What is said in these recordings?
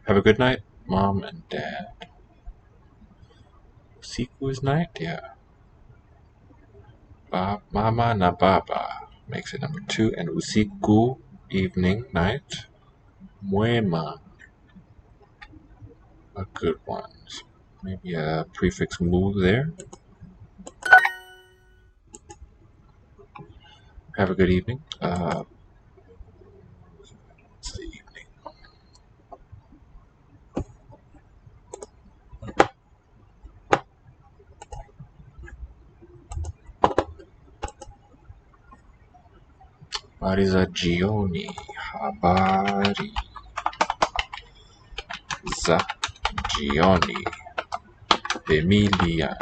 Have a good night, Mom and Dad. Usiku is night? Yeah. Mama na Baba makes it number 2. And usiku, evening, night. Mwema, a good one. So maybe a prefix mu there. Have a good evening. It's the evening. Habari za jioni. Habari za jioni. Emilia.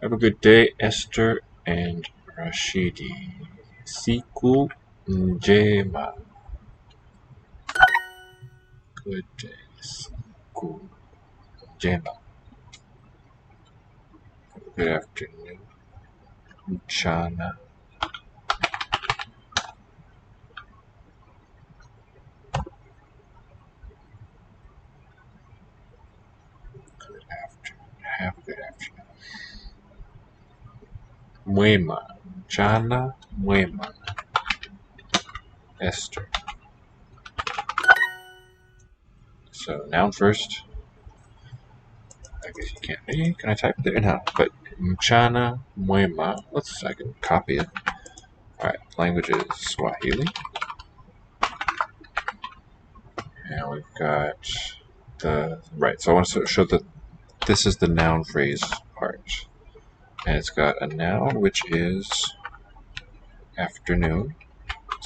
Have a good day, Esther and Rashidi. Siku njema. Good day. Siku njema. Good afternoon. Mchana. Good afternoon. Have a good afternoon. Mwema. Mchana mwema. Esther. So noun first. I guess you can't. Can I type it there? No. But mchana mwema. I can copy it. Alright, language is Swahili. And we've got right, so I want to show that this is the noun phrase part. And it's got a noun which is afternoon.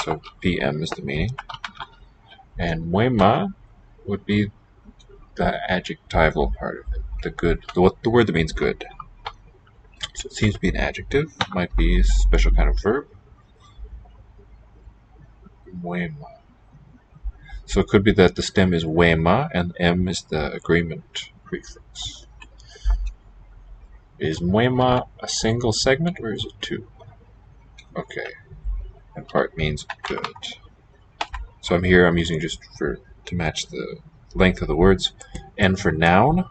So PM is the meaning. And mwema would be the adjectival part of it. The word that means good. So it seems to be an adjective. Might be a special kind of verb. Mwema. So it could be that the stem is wema and M is the agreement prefix. Is mwema a single segment or is it two? Okay. And part means good. So I'm using just to match the length of the words. And for noun,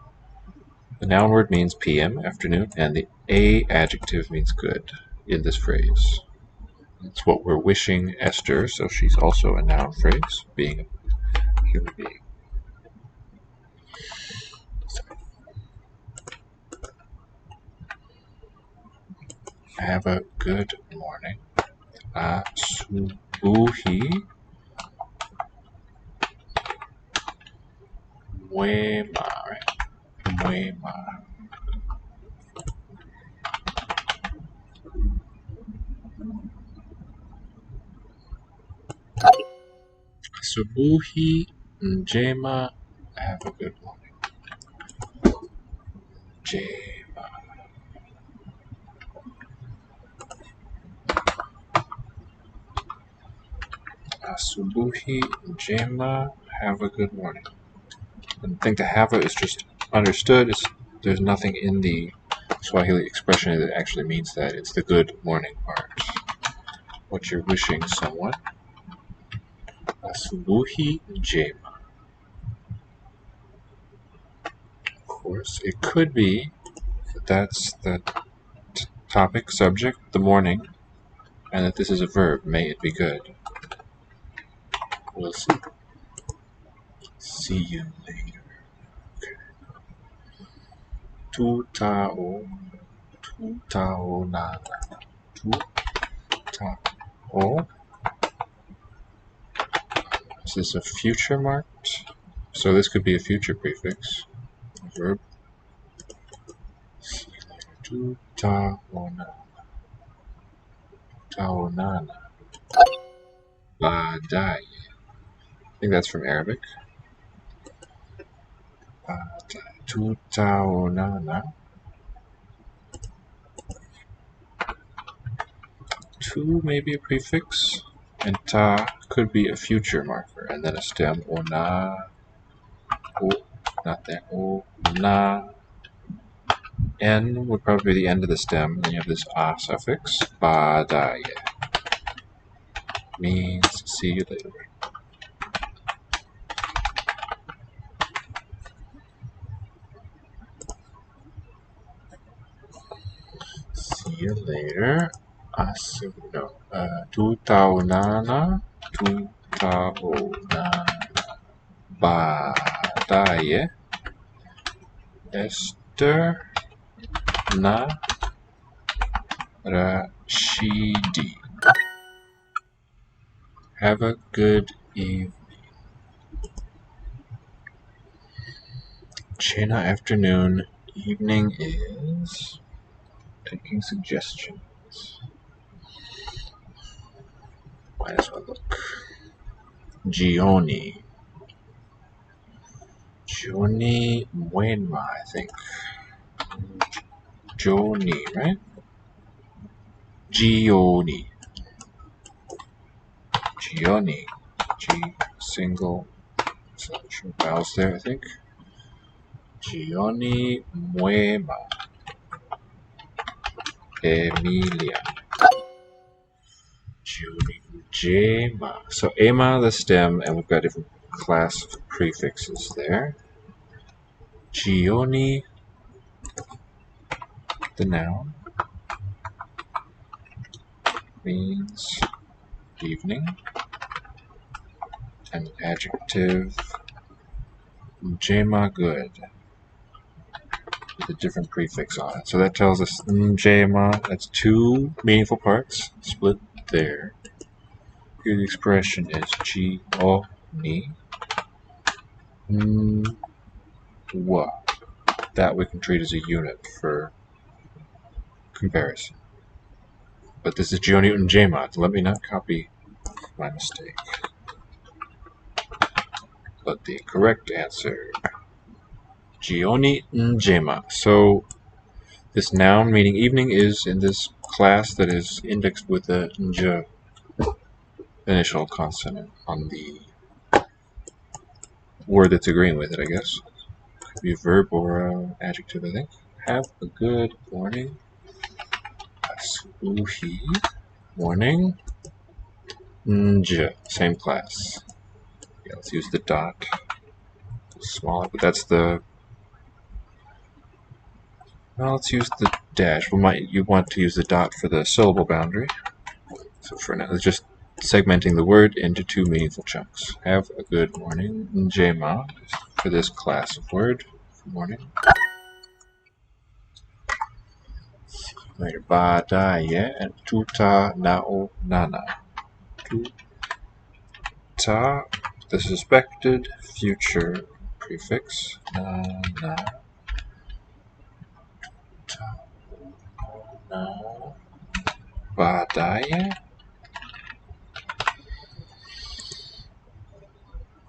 the noun word means PM, afternoon, and the A adjective means good in this phrase. It's what we're wishing Esther, so she's also a noun phrase, being a human being. Have a good morning. Asubuhi mwema, right? Mwema. Asubuhi njema. Have a good morning. Njema. Asubuhi njema. Have a good morning. And I think the have is just understood. There's nothing in the Swahili expression that actually means that. It's the good morning part. What you're wishing someone. Asubuhi njema. Of course, it could be that that's the topic, subject, the morning, and that this is a verb. May it be good. We'll see. See you later. Okay. Tutao nana. Tutao. Is this a future marked? So this could be a future prefix. A verb. See you later. Taonana. Badai. I think that's from Arabic. Tutaonana. Tu may be a prefix, and ta could be a future marker, and then a stem. Ona. O, not there. O, na. N would probably be the end of the stem, and then you have this a suffix. Badai. Means see you later. you later. No. Tutaunana. Tutaunana. Badaye. Esther. Na. Rashidi. Have a good evening. China afternoon. Evening is taking suggestions. Might as well look. Gioni. Gioni Muenma, I think. Gioni, right? Gioni. Gioni. G single selection vowels there, I think. Gioni Muema. Emilia. Gioni Ujema. So Ema, the stem, and we've got different class prefixes there. Gioni, the noun, means evening. And adjective, Ujema, good. With a different prefix on it. So that tells us Ujema, that's two meaningful parts, split there. Here the expression is Gioni. Wa. That we can treat as a unit for comparison. But this is Gioni Ujema. Let me not copy my mistake. But the correct answer, Gioni Ujema. So this noun meaning evening is in this class that is indexed with the nj initial consonant on the word that's agreeing with it, I guess. Could be a verb or adjective, I think. Have a good morning. Asubuhi. Morning. Nj. Same class. Yeah, let's use the dot. Smaller, but that's the. Well, let's use the dash. You want to use the dot for the syllable boundary. So for now, it's just segmenting the word into two meaningful chunks. Have a good morning. Njema for this class of word. Good morning. Later. Badaye and tuta nao nana. Tuta, the suspected future prefix. Nana. Tuta nao. Badaye.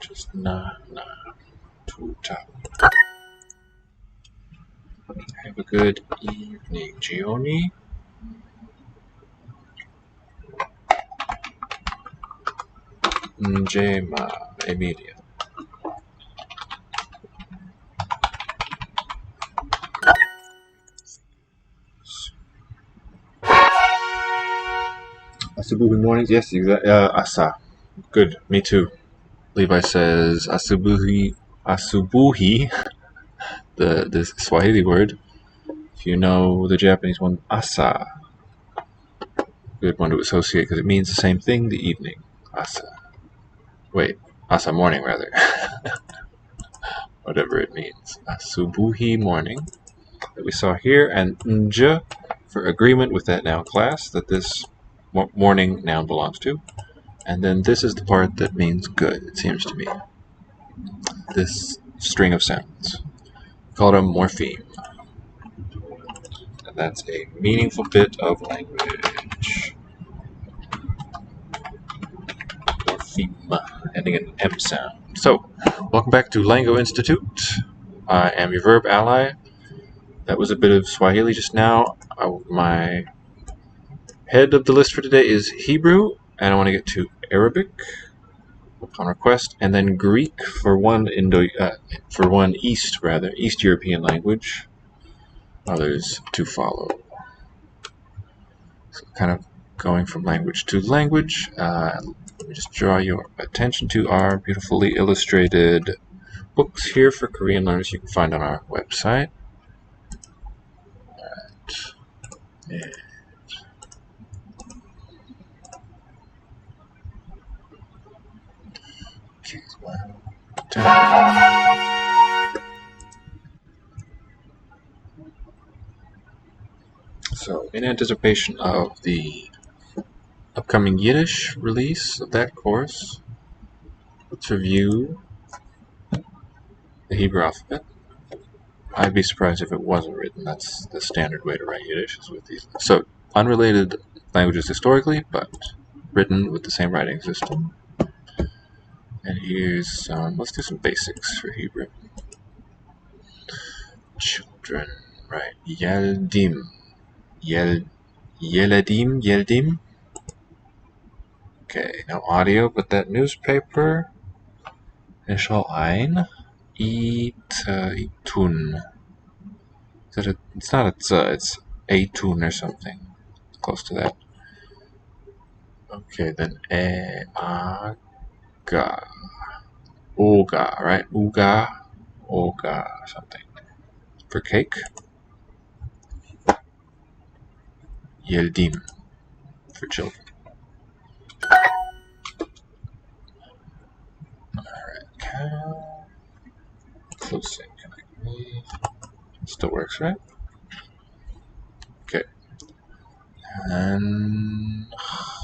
Just na. Tuta. Have a good evening, Gioni. Njema, Emilia. Asubuhi mornings, yes, exactly. Asa. Good, me too. Levi says asubuhi, the Swahili word. If you know the Japanese one, asa. Good one to associate because it means the same thing, the evening. Asa. Wait, asa morning rather. Whatever it means. Asubuhi morning that we saw here, and nj for agreement with that noun class that this morning noun belongs to. And then this is the part that means good, it seems to me. This string of sounds. Called a morpheme. And that's a meaningful bit of language. Morpheme, ending in M sound. So, welcome back to Lango Institute. I am your verb ally. That was a bit of Swahili just now. My head of the list for today is Hebrew, and I want to get to Arabic upon request, and then Greek for one East European language. Others to follow. So kind of going from language to language. Let me just draw your attention to our beautifully illustrated books here for Korean learners you can find on our website. Alright. Yeah. So, in anticipation of the upcoming Yiddish release of that course, let's review the Hebrew alphabet. I'd be surprised if it wasn't written. That's the standard way to write Yiddish, is with these. So, unrelated languages historically, but written with the same writing system. And here's let's do some basics for Hebrew. Children, right? Yeldim. Yeledim. Okay, no audio, but that newspaper. Initial ein. Itun. It's not a tz, it's etun or something. Close to that. Okay, then aga. Oga, right? Oga, something. For cake. Yeldim. For children. Alright, cow. Close sync. Still works, right? Okay. And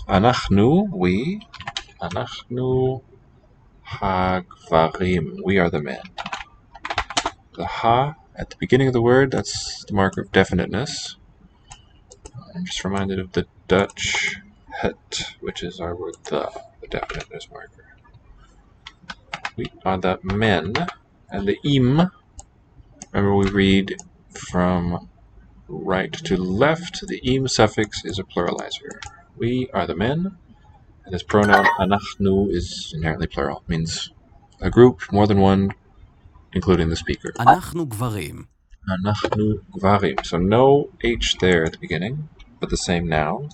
Anachnu, we. Anachnu hagvarim. We are the men. The ha at the beginning of the word, that's the marker of definiteness. I'm just reminded of the Dutch het, which is our word the definiteness marker. We are the men. And the im, remember we read from right to left, the im suffix is a pluralizer. We are the men, and this pronoun anachnu is inherently plural. It means a group, more than one, including the speaker. אנחנו גברים. Anachnu gvarim. So no H there at the beginning, but the same noun.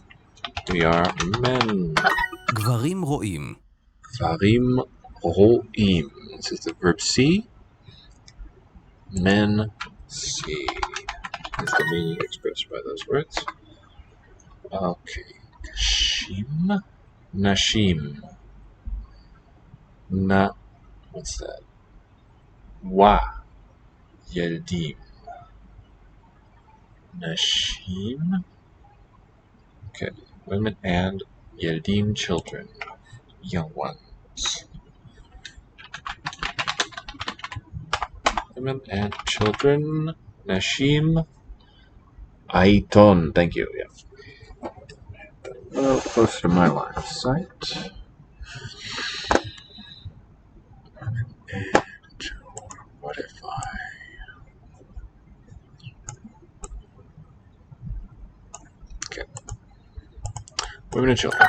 We are men. גברים רואים. Gvarim ro'im. This is the verb see. Men see. Is the meaning expressed by those words. Okay. Kashim. Nashim. What's that? Wa. Yeldim. Nashim. Okay. Women and Yeldim, children. Young ones. Women and children. Nashim. Aiton. Thank you. Yeah. A little closer to my line of sight. And what if Okay. Women and children.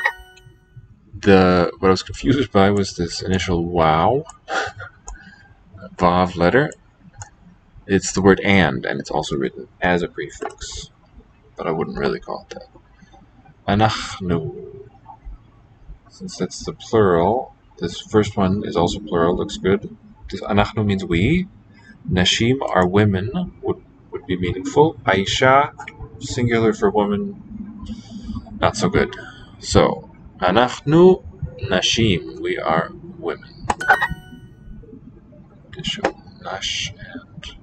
What I was confused by was this initial wow. Vav letter. It's the word and it's also written as a prefix. But I wouldn't really call it that. Anachnu. Since that's the plural, this first one is also plural, looks good. This anachnu means we. Nashim are women, would be meaningful. Aisha, singular for woman, not so good. So, anachnu nashim, we are women. Nash and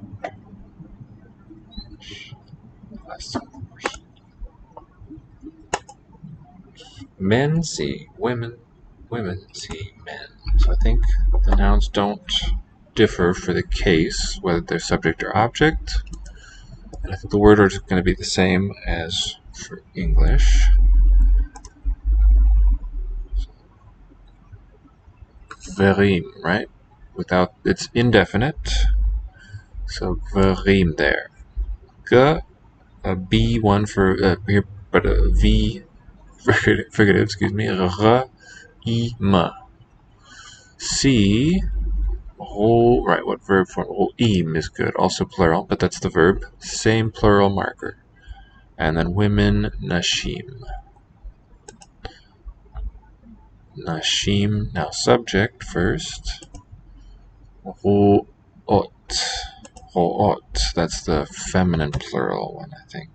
men see women, women see men. So I think the nouns don't differ for the case, whether they're subject or object. And I think the word order is going to be the same as for English. Verim, right? It's indefinite. So verim there. G, a B one for here, but a V fricative, excuse me. R, I, M. C, right, what verb form? Im is good, also plural, but that's the verb. Same plural marker. And then women, nashim. Nashim, now subject first. Ro'ot. Ro'ot, that's the feminine plural one, I think.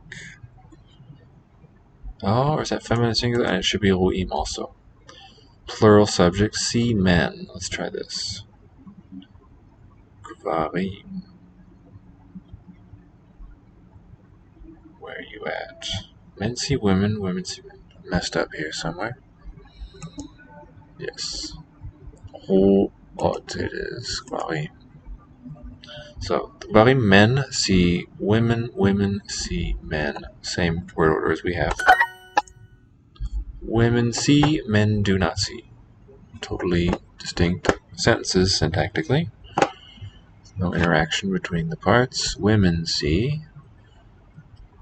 Oh, or is that feminine singular? And it should be ro'im also. Plural subject, see men. Let's try this. Gvarim. Where are you at? Men see women, women see men. Messed up here somewhere. Yes. Ro'ot it is. Gvarim. So, Gvarim, men see women, women see men. Same word order as we have. Women see, men do not see. Totally distinct sentences syntactically. No interaction between the parts. Women see.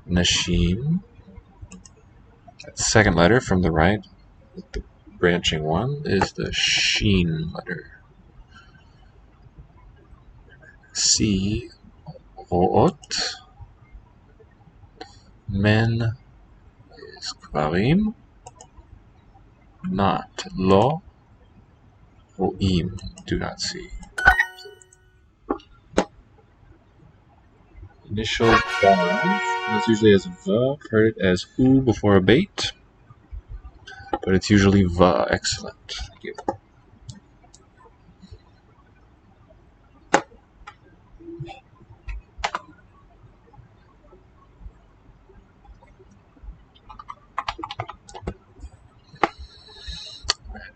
Nashim. That second letter from the right, the branching one, is the sheen letter. See. Ro'ot. Men is Gvarim. Not. Lo. Ro'im. Do not see. Initial vowels. That's usually as v. Heard it as u before a bait, but it's usually v. Excellent. Thank you.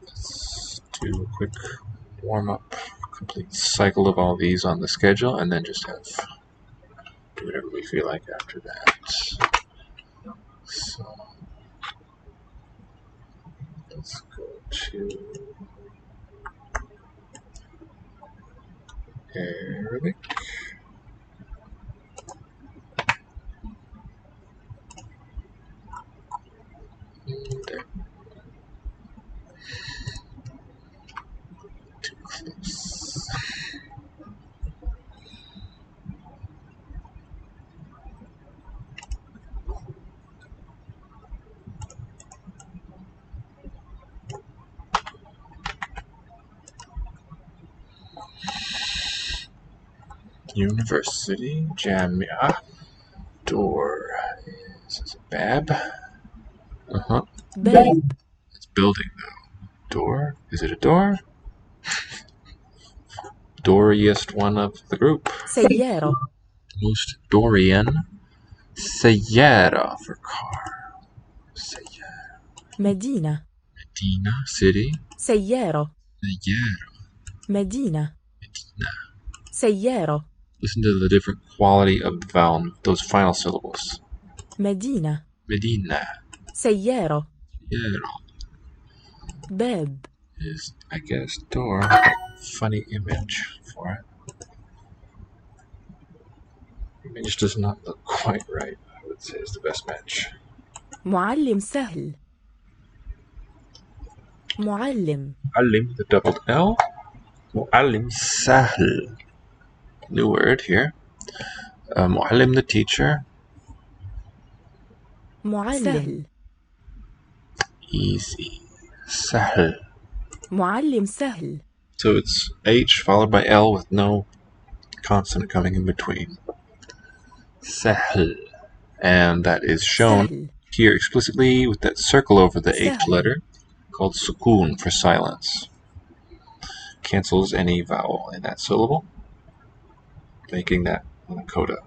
Let's do a quick warm-up, complete cycle of all these on the schedule, and then just have do whatever we feel like after that. So let's go to Arabic. There. Too close. University, Jamia, door. This is a bab. باب. It's building though. Door. Is it a door? Dooriest one of the group. سيارة. Most Dorian. Sayyara for car. Sayyara. مدينة. Medina, city. سيارة. Sayyara. مدينة. Medina. سيارة. Listen to the different quality of the vowel, those final syllables. مدينة. Medina. سيارة. Sayyara باب. is, I guess, door. Funny image for it. Image does not look quite right. I would say it's the best match. معلم سهل. معلم. Mu'allim, the doubled L. Mu'allim sahl. New word here. Mu'allim, the teacher. معلم. Easy. Sahl. معلم سهل. So it's H followed by L with no consonant coming in between. Sahl. And that is shown سهل. here explicitly with that circle over the H سهل. letter called sukoon for silence. Cancels any vowel in that syllable, making that a coda.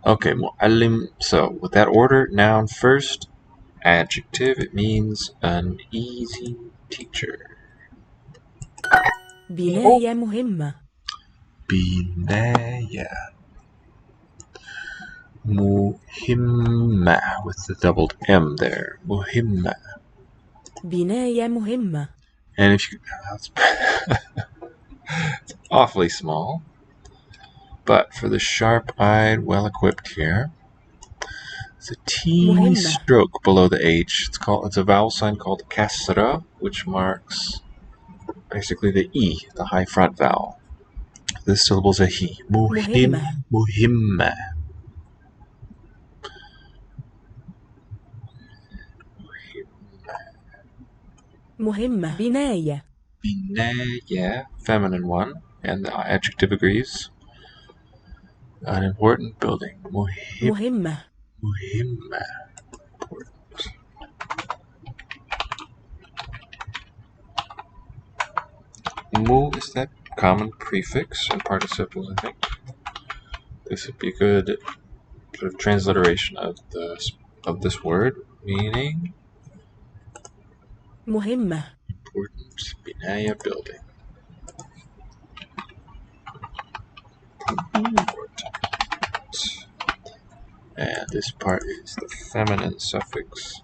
Okay, mu'allim. So with that order, noun first, adjective, it means an easy teacher. بناية مهمة. Binaya. Muhimma with the doubled M there. Muhimma. بناية مهمة. And if you it's awfully small, but for the sharp-eyed, well-equipped here, it's a teeny مهمة. stroke below the H. It's a vowel sign called kasra, which marks basically the E, the high front vowel. This syllable's a he. Muhim, مهمة. muhimma. مهمة. بناية. Binaya, feminine one, and the adjective agrees. An important building. مهمة. Muhimma. Important. Mu, is that common prefix and participles, I think. This would be a good sort of transliteration of this word, meaning مهمة. important. بناية, building. And this part is the feminine suffix.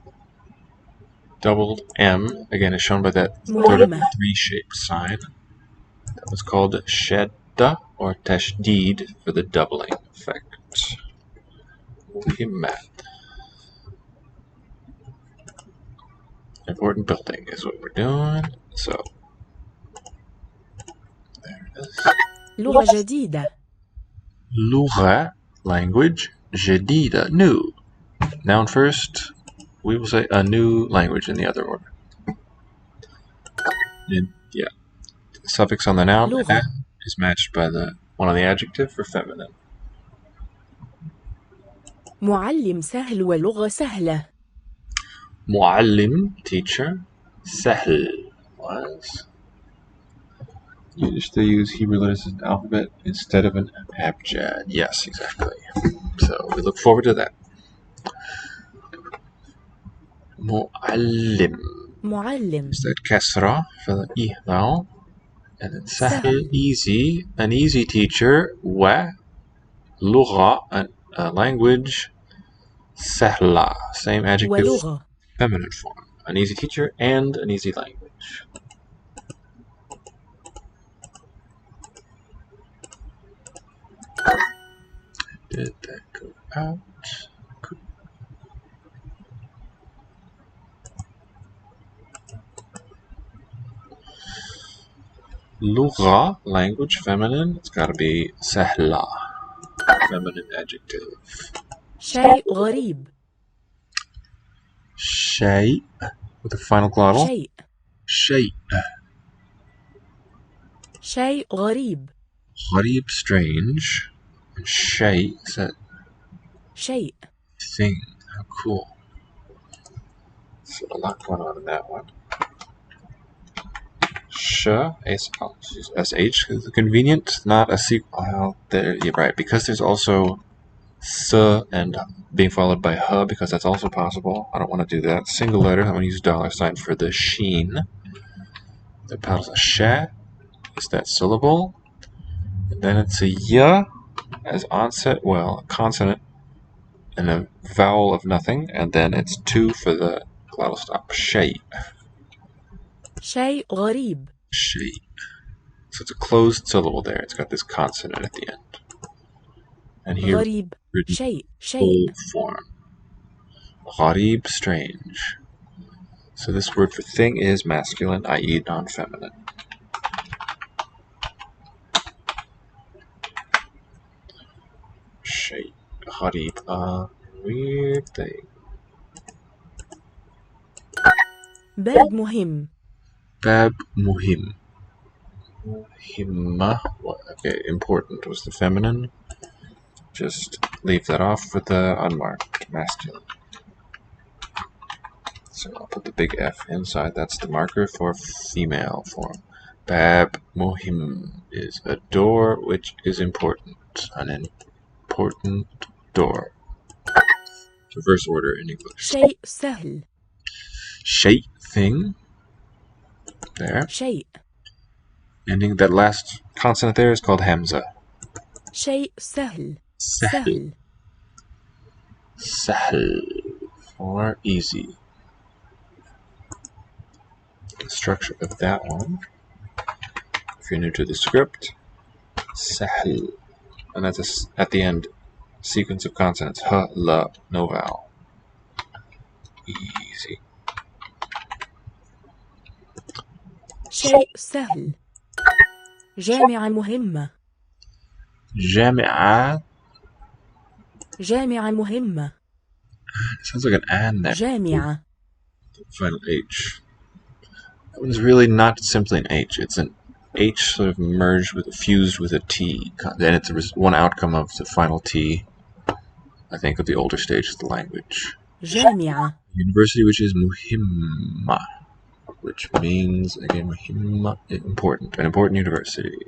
Doubled M, again, is shown by that sort of مهمة. three-shaped sign. That was called shedda or tashdid for the doubling effect. Muhimmat. Important building is what we're doing. So, there it is. لغة جديدة. لغة, language, جديدة, new. Noun first, we will say a new language in the other order. And yeah, the suffix on the noun لغة. is matched by the one on the adjective for feminine. معلم سهل ولغة سهلة. معلم, teacher. سهل was. You still use Hebrew letters as an alphabet instead of an abjad. Yes, exactly. So we look forward to that. معلم. معلم. Is that kasra for the I vowel? And then sahl, سهل. easy, an easy teacher. Wa, lugha, a language. Sahla, same adjective, ولغة. feminine form. An easy teacher and an easy language. Did that go out? Lugha, language, feminine. It's got to be sahla, feminine adjective. شيء غريب. Shay, with the final glottal. شيء. Shay. شيء غريب. غريب, strange. And shay is that شيء. thing. How cool. So a lot going on in that one. Sh, sh, is convenient, not a sequel. Well, there, you're right, because there's also s and being followed by h, because that's also possible. I don't want to do that. Single letter, I'm going to use $sign for the sheen. The paddles a sh, is that syllable. And then it's a y as onset, well, a consonant and a vowel of nothing, and then it's 2 for the glottal stop. Shay. شيء غريب. Shay. So it's a closed syllable there. It's got this consonant at the end. And here, غريب. written شيء. full شيء. form. غريب, strange. So this word for thing is masculine, i.e. non-feminine. Shay. غريب, a weird thing. باب مهم. Bab muhim. Muhimma. Okay, important was the feminine. Just leave that off with the unmarked masculine. So I'll put the big F inside. That's the marker for female form. Bab muhim is a door which is important. An important door. Reverse order in English. شيء سهل. Shay, thing. There. شيء. Ending that last consonant there is called hamza. شيء سهل. Sahl. سهل. Sahl. For easy. The structure of that one, if you're new to the script, sahl. And that's at the end, sequence of consonants. H, la, no vowel. Easy. شيء سهل. جامعة مهمة. جامعة. جامعة مهمة. It sounds like an an there. جامعة. Final H. That one's really not simply an H. It's an H sort of merged with, fused with a T. Then it's one outcome of the final T, I think, of the older stage of the language. جامعة. University, which is muhimma, which means, again, muhimma, important, an important university.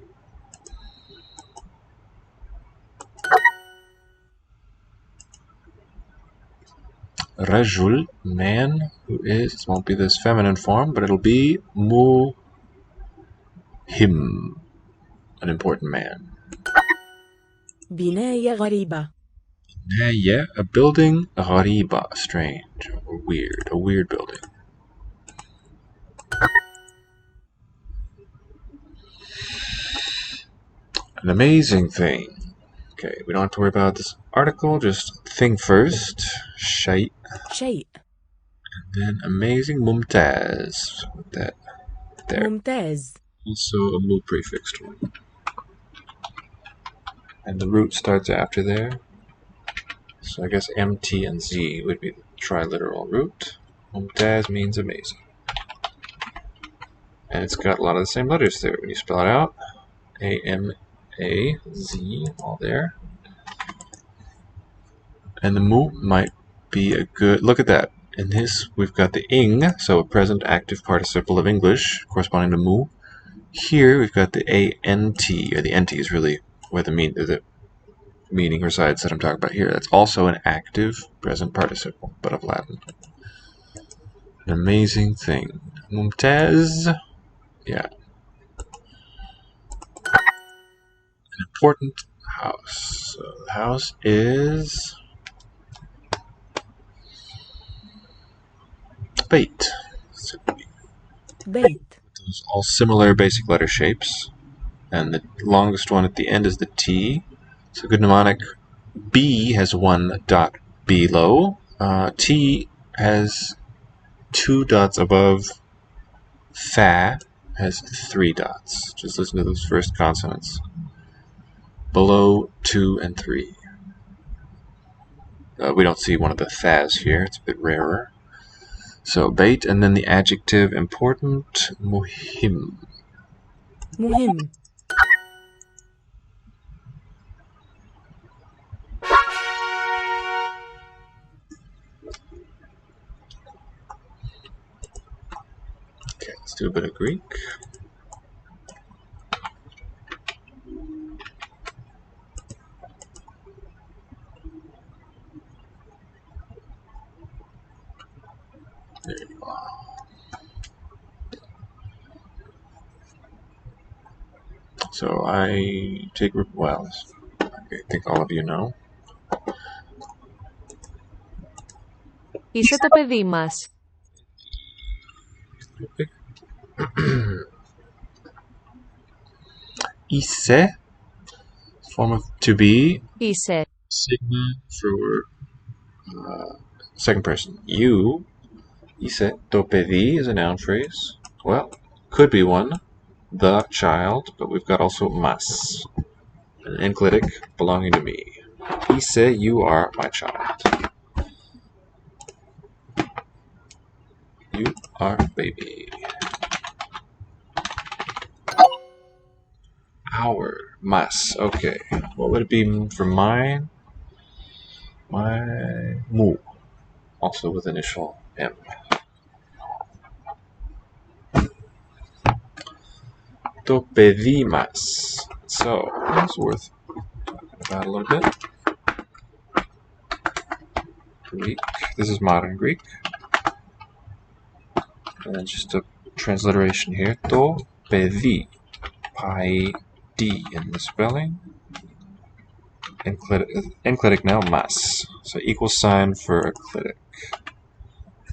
Rajul, man, who is, it won't be this feminine form, but it'll be muhim, an important man. بناية غريبة. Yeah, a building, غريبة, strange, or weird, a weird building. An amazing thing. Okay, we don't have to worry about this article, just thing first. Shite. شيء. Then amazing, mumtaz. With that there. ممتاز. Also a mu prefixed one. And the root starts after there. So I guess M, T, and Z would be the triliteral root. Mumtaz means amazing. And it's got a lot of the same letters there when you spell it out. A, M, A, Z, all there. And the mu might be a good, look at that. In this, we've got the ing, so a present active participle of English, corresponding to mu. Here, we've got the ANT, or the NT is really where the meaning resides that I'm talking about here. That's also an active present participle, but of Latin. An amazing thing. Mumtaz, yeah. An important house. So the house is Bait. بيت. Those all similar basic letter shapes. And the longest one at the end is the T. So good mnemonic. B has one dot below. T has 2 dots above. Fa has 3 dots. Just listen to those first consonants. Below 2 and 3. We don't see one of the thas here. It's a bit rarer. So bait, and then the adjective important, muhim. مهم. Okay, let's do a bit of Greek. There you are. So I take, well, I think all of you know. Είσαι το παιδί μας. Ise, form of to be, Είσαι. sigma for second person. You, ise, to παιδί is a noun phrase. Well, could be one, the child, but we've got also mas, an enclitic belonging to me. Ise, you are my child. You are baby. Our, mas, okay. What would it be for mine? My mu, also with initial M. Το παιδί μας. So, that's worth talking about a little bit. Greek. This is modern Greek. And then just a transliteration here. Το παιδί. Pi D in the spelling. Enclitic now, mas. So equal sign for enclitic.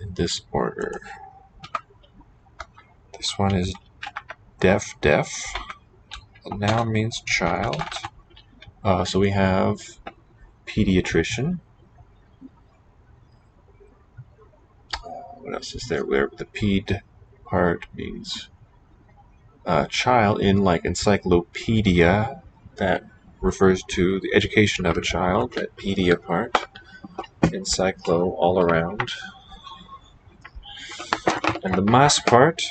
In this order. This one is deaf. Noun means child. So we have pediatrician. What else is there? Where the ped part means child in like encyclopedia. That refers to the education of a child. That pedia part. Encyclo all around. And the mas part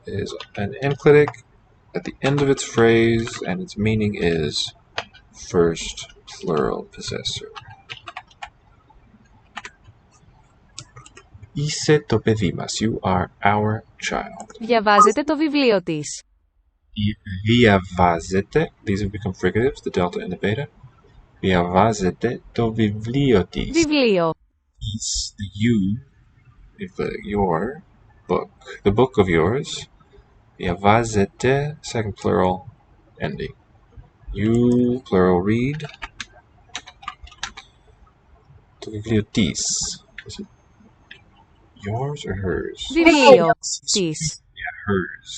is an enclitic at the end of its phrase, and its meaning is first plural possessor. Είσαι το παιδί μας. You are our child. Διαβάζετε το βιβλίο της. Διαβάζετε. These have become fricatives, the delta and the beta. Διαβάζετε το βιβλίο της. Βιβλίο. Is the you, if your book, the book of yours. Διαβάζετε, second plural ending. You, plural, read. Το βιβλίο της. Is it yours or hers? Βιβλίο. Της. Yeah, hers.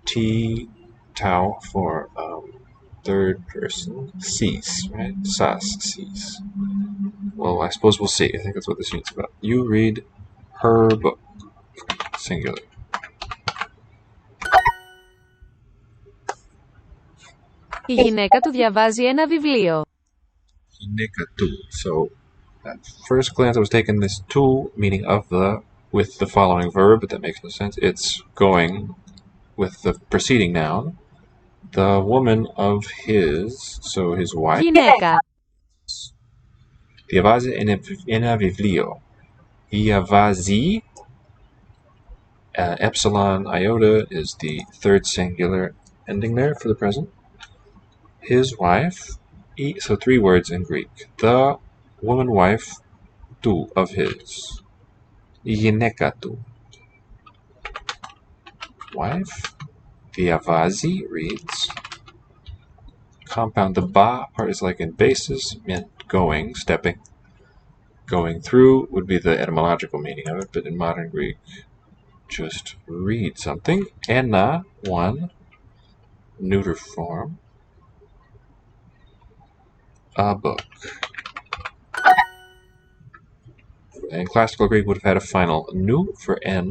T, tau for third person. Sees, right? Sas, sees. Well, I suppose we'll see. I think that's what this unit's about. You read her book. Singular. Η γυναίκα του διαβάζει ένα βιβλίο. Nekatu. So, at first glance, I was taking this to meaning of the with the following verb, but that makes no sense. It's going with the preceding noun. The woman of his, so his wife. Γυναίκα. Διαβάζει ένα βιβλίο. Διαβάζει. Epsilon iota is the third singular ending there for the present. His wife. So 3 words in Greek. The woman wife του of his. Η γυναίκα του. Wife. Διαβάζει reads. Compound. The ba part is like in basis, meant going, stepping. Going through would be the etymological meaning of it, but in modern Greek, just read something. Ένα, one, neuter form. A book. And classical Greek would have had a final nu for n,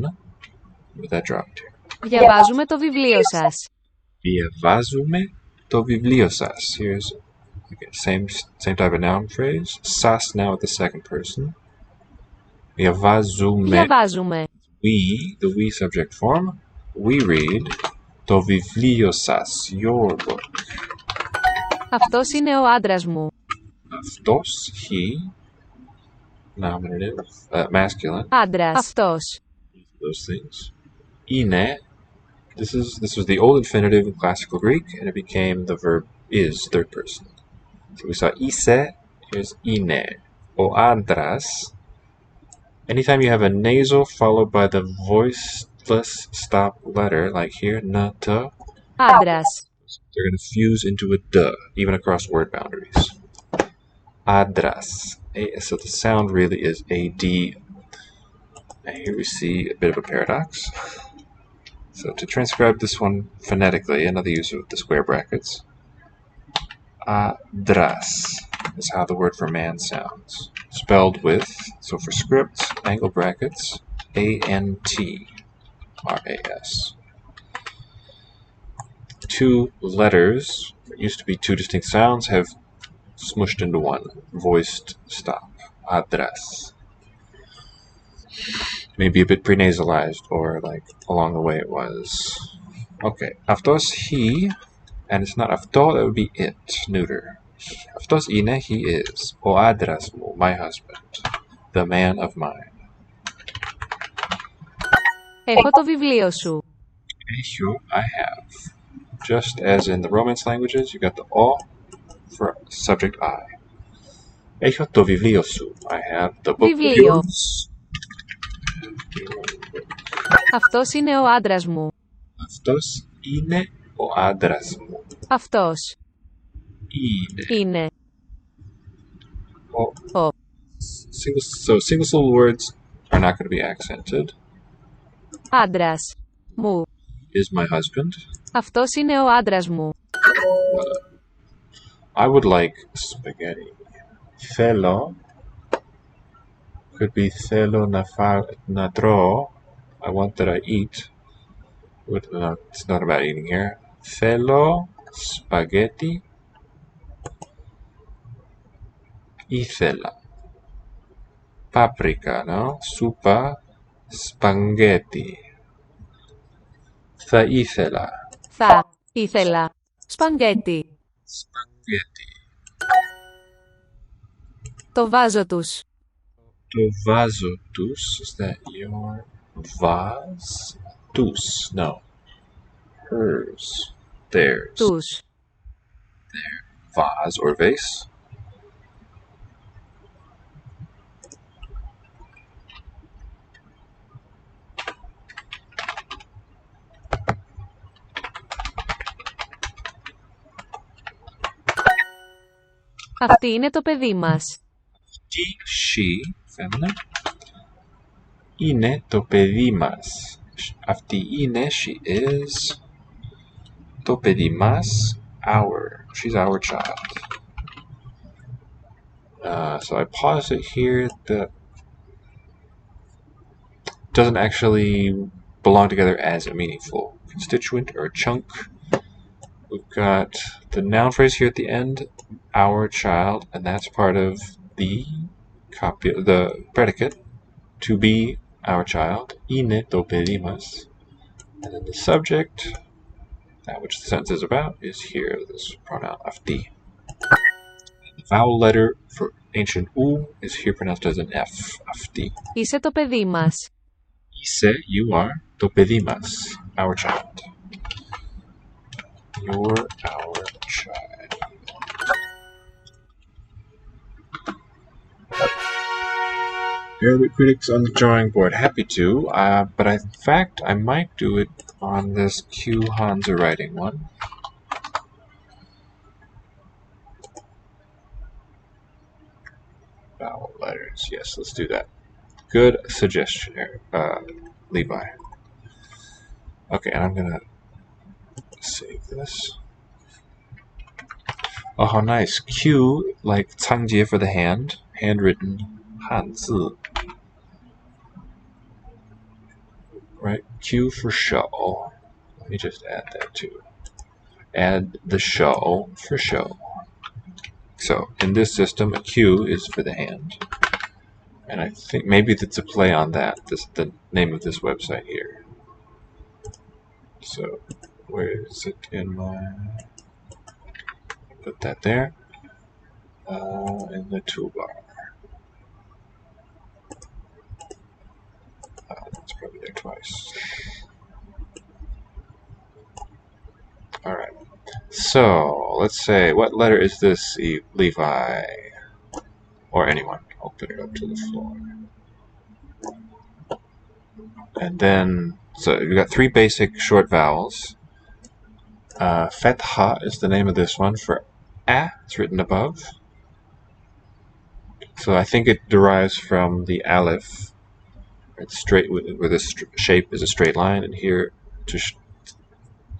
but that dropped here. Διαβάζουμε το βιβλίο σας. Διαβάζουμε το βιβλίο σας. Here's okay, same type of noun phrase. Σας now at the second person. Διαβάζουμε. Διαβάζουμε. We, the we subject form. We read το βιβλίο σας. Your book. Αυτός είναι ο άντρας μου. Αυτός, he, nominative, masculine. Άντρας. Αυτός. Those things. Είναι. This was the old infinitive in classical Greek, and it became the verb is, third person. So we saw ise, here's ine. O άντρας. Anytime you have a nasal followed by the voiceless stop letter, like here, na, ta, Άντρας. they're going to fuse into a d, even across word boundaries. Άντρας. So the sound really is ad. Now here we see a bit of a paradox. So to transcribe this one phonetically, another use of the square brackets. Adras is how the word for man sounds. Spelled with, so for script, angle brackets, A-N-T-R-A-S. 2 letters, it used to be 2 distinct sounds, have smushed into one, voiced stop. Adras. Maybe a bit prenasalized, or like along the way it was. Okay, αυτός, he, and it's not αυτό, that would be it, neuter. Αυτός είναι, he is. Ο άντρας μου, my husband. The man of mine. Έχω το βιβλίο σου. Έχω, I have. Just as in the Romance languages, you got the o for subject I. Έχω το βιβλίο σου. I have the book of Βιβλίο. yours. Αυτός είναι ο άντρας μου. Αυτός είναι ο άντρας μου. Αυτός. Είναι. Είναι. Ο. Ο. So single syllable words are not going to be accented. Άντρας. Μου. Is my husband. Αυτός είναι ο άντρας μου. I would like spaghetti. Θέλω. Could be θέλω να τρώω. I want that I eat. It's not about eating here. Θέλω spaghetti. Ήθελα. Paprika, no? Soupa spaghetti. Θα ήθελα. Θα ήθελα. Σπαγκέτι. Spaghetti. Το βάζω τους. Το βάζω τους. Is that your vase? Τους. No. Hers. Theirs. Τους. vase or vase. Αυτή είναι το παιδί μας. She, feminine. Είναι το παιδί μας. Αυτή είναι, she is. Το παιδί μας, she's our child. So I pause it here. That doesn't actually belong together as a meaningful constituent or chunk. We've got the noun phrase here at the end, our child, and that's part of the predicate, to be our child. Είναι το παιδί μας. And then the subject, that which the sentence is about, is here, this pronoun αυτή. The vowel letter for ancient U is here pronounced as an F, αυτή. Είσαι το παιδί μας. Είσαι, you are, το παιδί μας, our child. You're our child. Arabic critics on the drawing board, happy to, but in fact I might do it on this Q Hansa writing one. Vowel letters, yes, let's do that. Good suggestion, Levi. Okay, and I'm gonna save this. Oh, how nice. Q, like 仓颉 for the hand, handwritten, 汉字. Right, Q for show. Let me just add that too. Add the show for show. So, in this system, a Q is for the hand. And I think maybe it's a play on that, the name of this website here. So, where is it in my... Put that there. In the toolbar. It's probably there twice. Alright. So, let's say, what letter is this, Levi? Or anyone. I'll put it up to the floor. And then, so we've got three basic short vowels. Fetha is the name of this one for A. It's written above. So I think it derives from the aleph. It's straight, where this shape is a straight line, and here, to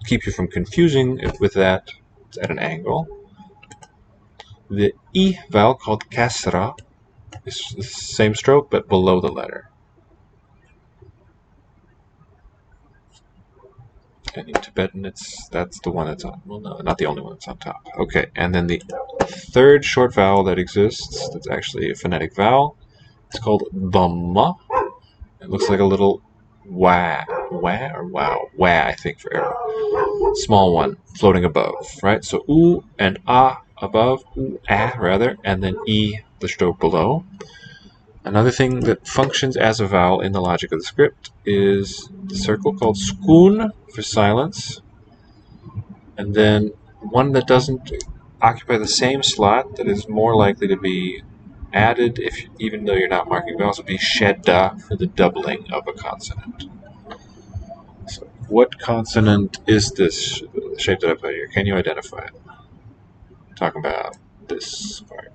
keep you from confusing it with that, it's at an angle. The I vowel, called kasra, is the same stroke, but below the letter. And in Tibetan, that's the one that's on. Well, no, not the only one that's on top. Okay, and then the third short vowel that exists, that's actually a phonetic vowel, it's called dhamma. It looks like a little wah or wow, wah, I think, for arrow. Small one floating above, right? So u and a above, u, a rather, and then e, the stroke below. Another thing that functions as a vowel in the logic of the script is the circle called skun for silence, and then one that doesn't occupy the same slot, that is more likely to be added, even though you're not marking vowels, would be shedda for the doubling of a consonant. So what consonant is this shape that I put here? Can you identify it? I'm talking about this part.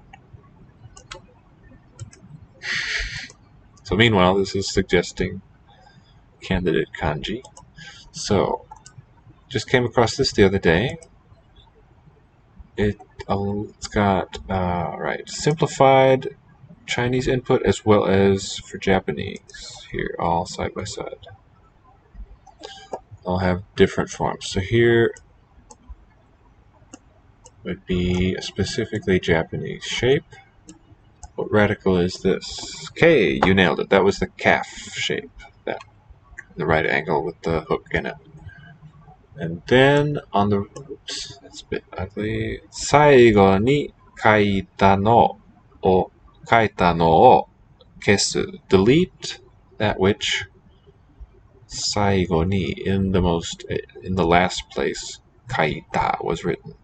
So meanwhile, this is suggesting candidate kanji. So, just came across this the other day. It's got, simplified Chinese input as well as for Japanese here, all side by side. I'll have different forms. So here would be a specifically Japanese shape. What radical is this? K, you nailed it. That was the calf shape. That, the right angle with the hook in it. And then on the, oops, that's a bit ugly. 最後に書いたのを消す. Delete that which 最後に in the last place 書いた was written.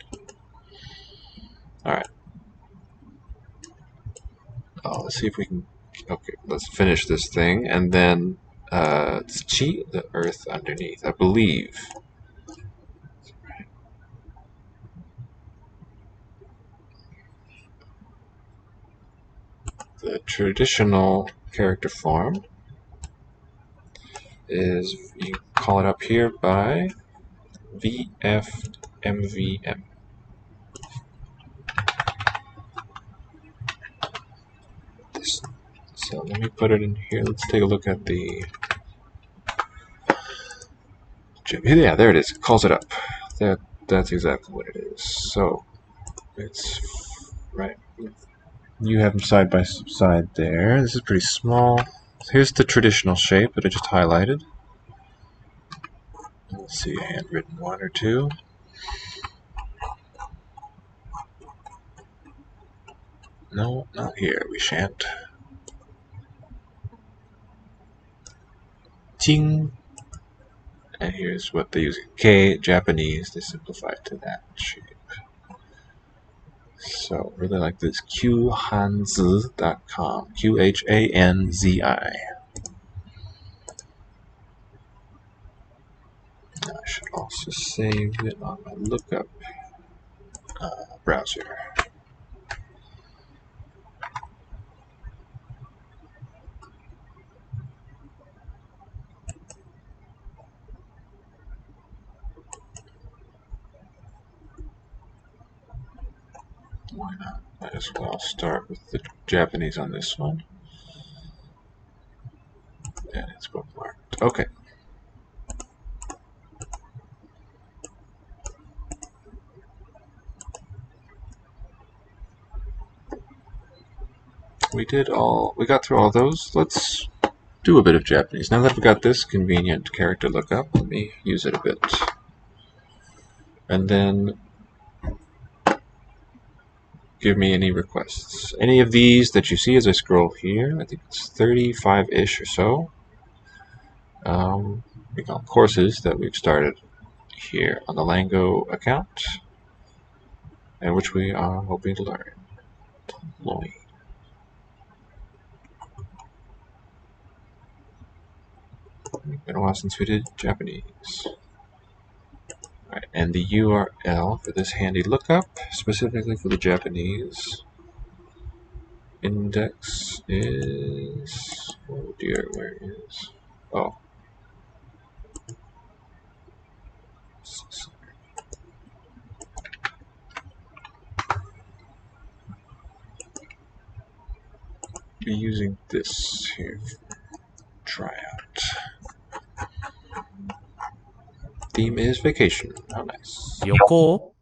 Alright. Let's see if we can... Okay, let's finish this thing, and then Chi, the earth underneath, I believe. The traditional character form is, you call it up here by VFMVM. So let me put it in here. Let's take a look at the... Yeah, there it is. It calls it up. That's exactly what it is. So it's right. You have them side by side there. This is pretty small. Here's the traditional shape that I just highlighted. Let's see, a handwritten one or two. No, not here. We shan't. Ting. And here's what they use. K, Japanese, they simplify it to that shape. So really like this. QHanzi.com. QHANZI. I should also save it on my lookup browser. Why not? Might as well start with the Japanese on this one. And it's bookmarked. Okay. We got through all those. Let's do a bit of Japanese. Now that we've got this convenient character lookup, let me use it a bit. And then give me any requests. Any of these that you see as I scroll here, I think it's 35-ish or so. We got courses that we've started here on the Lango account, and which we are hoping to learn. Been a while since we did Japanese. Right, and the URL for this handy lookup, specifically for the Japanese index is... Oh dear, where is... Oh. Be using this here for tryout. Theme is vacation. How nice. 旅行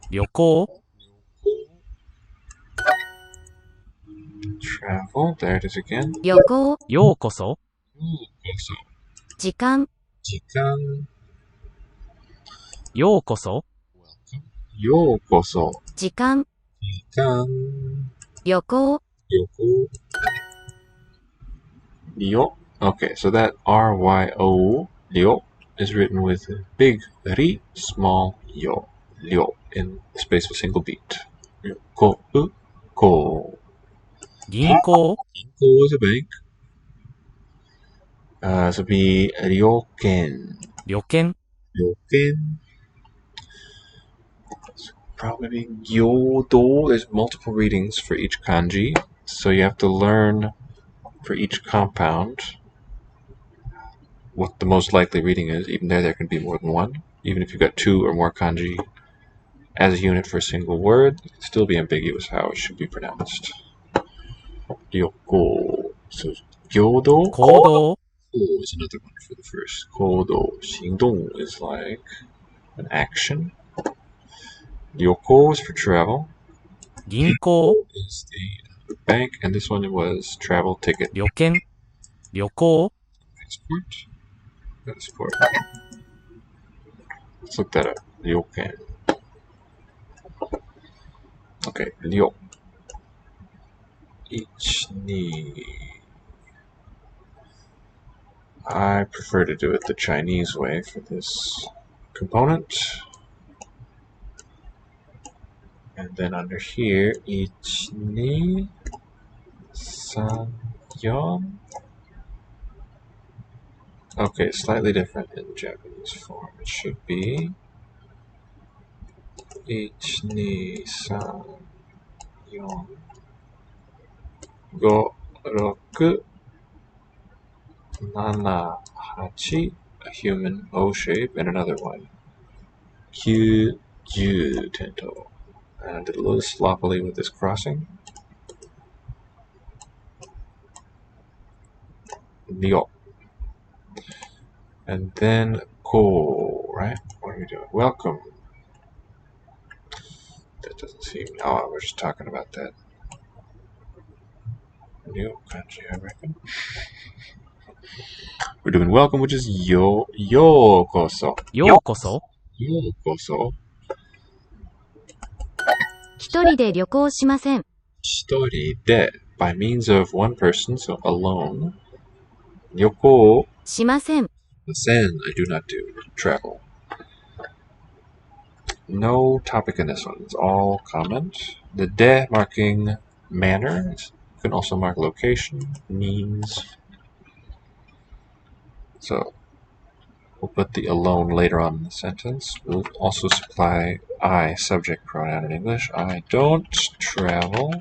旅行 Travel. There it is again. 旅行、ようこそ 時間、 Jikan. ようこそ Yokoso. 時間、 Jikan. 旅行、 Yoko. Ryo. Okay, so that R-Y-O, Ryo, is written with big ri, small yo. Ryo, in the space of a single beat. Ko, ko. 銀行 Ginko is a bank. So it'd be ryoken. 旅券 Ryoken. Probably be gyodo. There's multiple readings for each kanji, so you have to learn for each compound what the most likely reading is. Even there can be more than one. Even if you've got two or more kanji as a unit for a single word, it can still be ambiguous how it should be pronounced. Ryoko. So gyodo. 行動 Kodo is another one for the first. Kodo. Shingdong is like an action. Ryoko is for travel. 銀行 Is the bank, and this one was travel ticket. 旅券旅行 Passport. Passport. Let's look that up. Ryoken. Okay, Ryo. Ichi. I prefer to do it the Chinese way for this component. And then under here, 1, 2, 3, 4. Okay, slightly different in Japanese form. It should be 1, 2, 3, 4, 5, 6, 7, 8, a human O shape, and another one. 9, 10 total. And I did a little sloppily with this crossing. Ryo. And then ko, right? What are we doing? Welcome. That doesn't seem. Oh, we're just talking about that. New kanji, I reckon. We're doing welcome, which is yo-koso. ようこそ Yo-koso. 一人で旅行しません。 Hitoride, by means of one person, so alone. Ryoko, しません。 sen, I do not do. Travel. No topic in this one. It's all comment. The de marking manner. You can also mark location, means. So we'll put the alone later on in the sentence. We'll also supply I subject pronoun in English. I don't travel.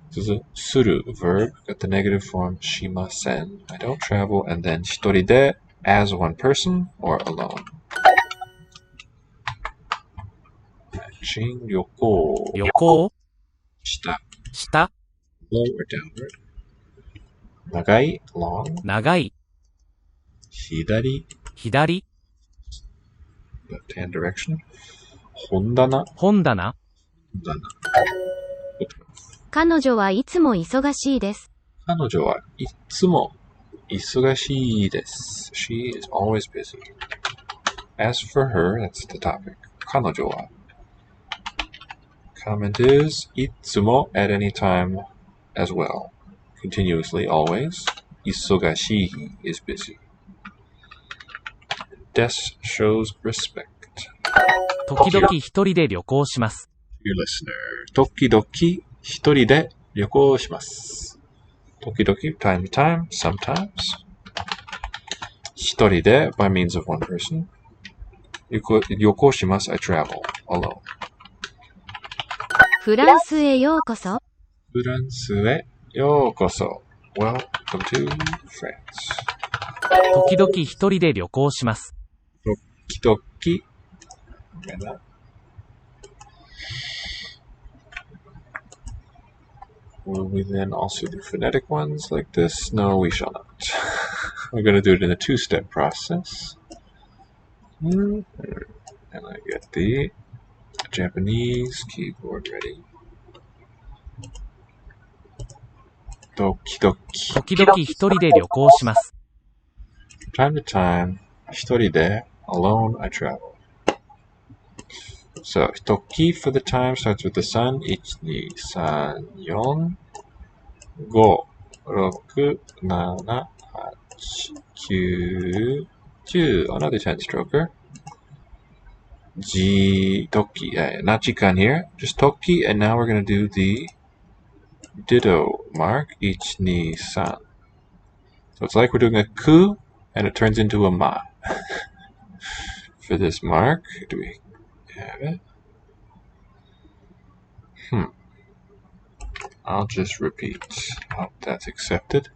This is a suru verb. Got the negative form shimasen. I don't travel. And then hitoride as one person or alone. Matching ryoko. 旅行 Shita. した Low or downward. Nagai, long. 長い Hidari, 左 left hand direction. Hondana, 本棚 dana. 彼女はいつも忙しいです。彼女はいつも忙しいです。She is always busy. As for her, that's the topic. 彼女は comment is いつも at any time as well. Continuously, always. 忙しい is busy. Des shows respect. 時々一人で旅行します Your listener. 時々一人で旅行します。時々 time to time, sometimes. 一人で by means of one person. 旅行します I travel alone. フランスへようこそ。フランスへようこそ Welcome to France. 時々一人で旅行します 時々 Will we then also do phonetic ones like this? No, we shall not. We're going to do it in a two-step process. And I get the Japanese keyboard ready. Doki 時々一人で旅行します Time to time, 一人で alone I travel. So, hitoki for the time starts with the sun. 1, 2, 3, 4, 5, 6, 7, 8, 9, 10. Another 10-stroker. Toki. Not jikan here, just toki. And now we're going to do the ditto mark. 1, 2, 3. So it's like we're doing a ku, and it turns into a ma. For this mark, do we have it? I'll just repeat. Hope that's accepted.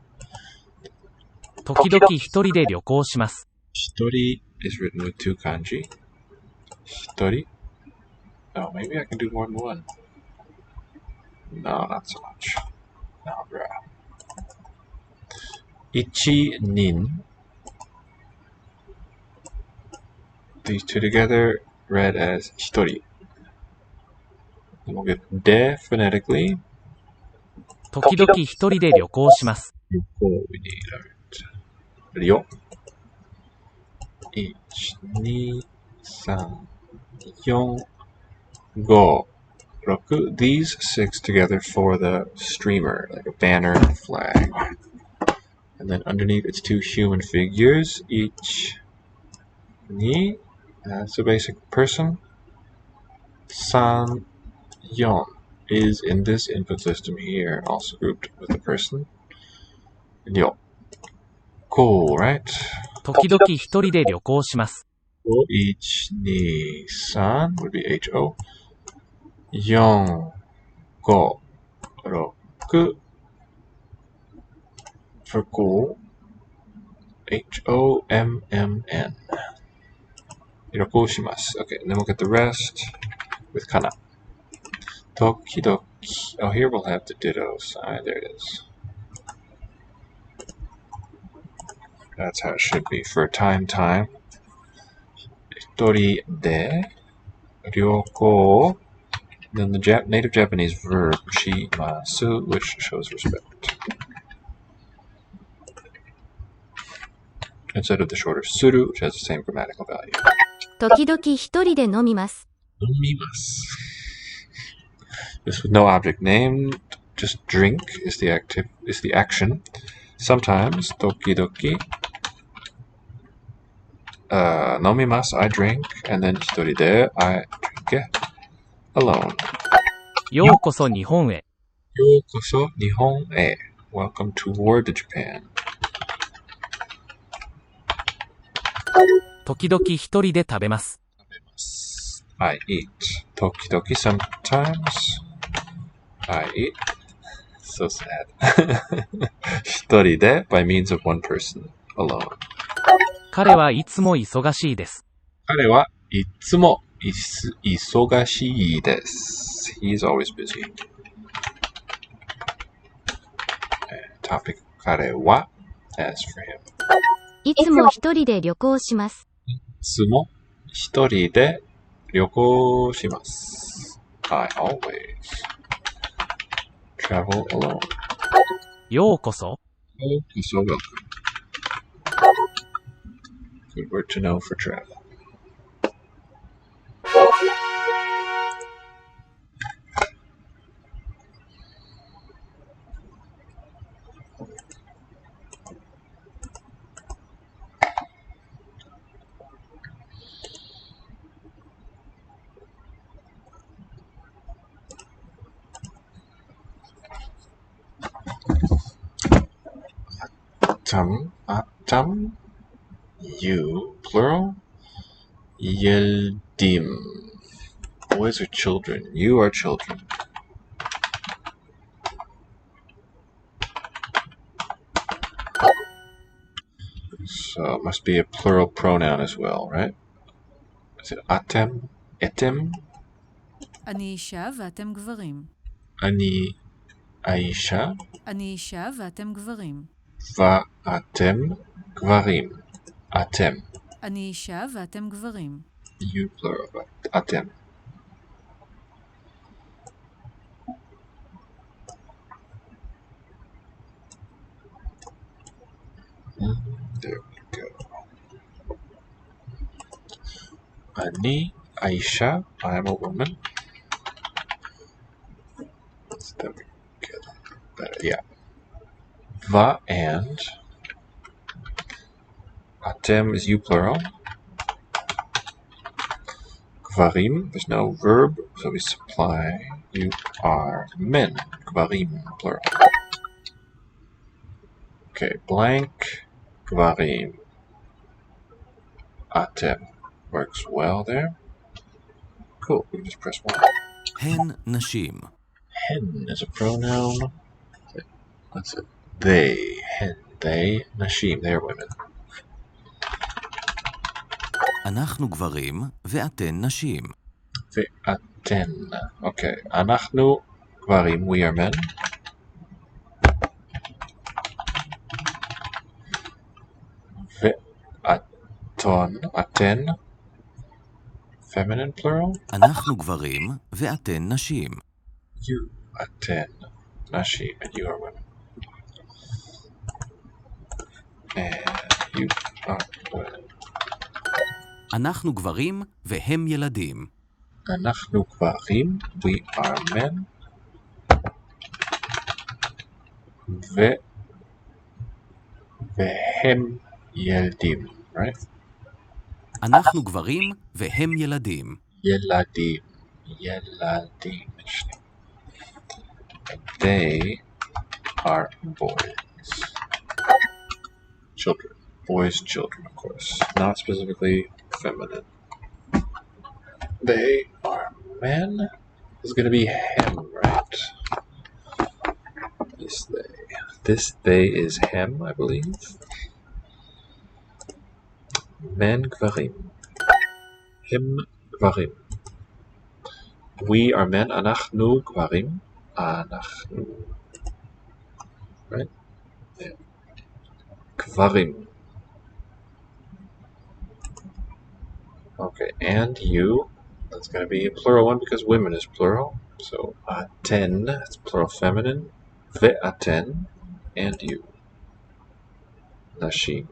時々一人で旅行します Hitori is written with two kanji. Hitori. Oh, maybe I can do more than one. No, not so much. No, bruh. Ichi, nin. These two together read as hitori. And we'll get de phonetically. 時々一人で旅行します Yoko we need. Alright. Ryo. 1, 2, 3, 4, 5, 6. These 6 together for the streamer, like a banner flag. And then underneath it's two human figures. 1, 2, That's a basic person. San Yon is in this input system here, also grouped with the person. Ryo. Cool, right? 時々一人で旅行します。 1, 2, 3 would be HO. 4, 5, 6 for cool. HOMMN. 旅行します. Okay, and then we'll get the rest with kana. Tokidoki. Oh, here we'll have the ditto sign. There it is. That's how it should be for time. 一人で旅行. Then the native Japanese verb shimasu, which shows respect. Instead of the shorter suru, which has the same grammatical value. 時々一人で飲みます。 Nomimasu. This with no object named, just drink is the action. Sometimes tokidoki. Nomimasu, I drink, and then hitori de, I drink it alone. ようこそ日本へ。 Yokoso Nihon e. Welcome toward Japan. 時々一人で食べます。 I eat. Tokidoki, sometimes. I eat. So sad. Hitori de, by means of one person alone. 彼はいつも忙しいです。 彼はいつも忙しいです. He is always busy. Topic 彼は as for him. いつも一人で旅行します。いつも一人で旅行します. I always travel alone. ようこそ。 So welcome. Good word to know for travel. Atam, you, plural. Yeldim. Boys are children. You are children. So it must be a plural pronoun as well, right? Is it atem? Etem? אני אישה ואתם גברים. Ani Aisha. אני אישה ואתם גברים. Va'atem gvarim. Atem. אני אישה ואתם גברים. You plural, but atem. There we go. Ani Aisha. I am a woman. There we go. Better, yeah. Va and atem is you plural. Gvarim, there's no verb, so we supply you are men. Gvarim, plural. Okay, blank, gvarim. Atem works well there. Cool, we can just press 1. הן נשים. Hen is a pronoun. That's it. They, hen, they, nashim, they are women. אנחנו גברים ואתן נשים. Ve'aten. Okay, anachnu gvarim, we are men. Ve'aton, aten, feminine plural. אנחנו גברים ואתן נשים. You, aten, nashim, and you are women. And you are women. אנחנו גברים והם ילדים. אנחנו גברים, we are men. והם ילדים, right? אנחנו גברים והם ילדים. ילדים. ילדים. They are boys. Children. Boys, children, of course. Not specifically feminine. They are men. It's going to be him, right? This they. This they is him, I believe. Men gvarim. Him gvarim. We are men. Anachnu gvarim. Anachnu. Right? Yeah. Gvarim. Okay, and you. That's going to be a plural one because women is plural. So aten, it's plural feminine. Ve'aten, and you. Nashim.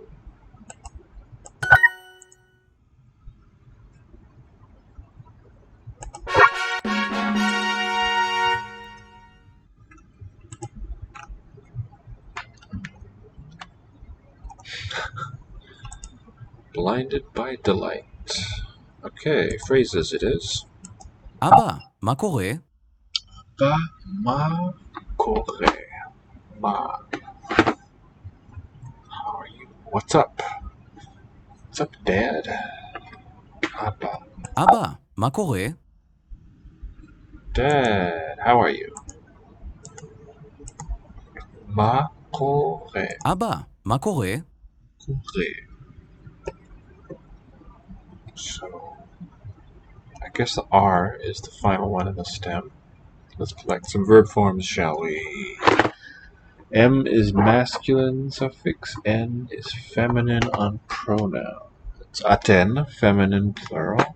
Blinded by delight. Okay, phrases it is. אבא, מה קורה? Ma kore. Ma. How are you? What's up? What's up, Dad? Abba. אבא, מה קורה? Dad, how are you? Ma kore. אבא, מה קורה? Kore. So, I guess the R is the final one in the stem. Let's collect some verb forms, shall we? M is masculine suffix, N is feminine on pronoun. It's aten, feminine plural.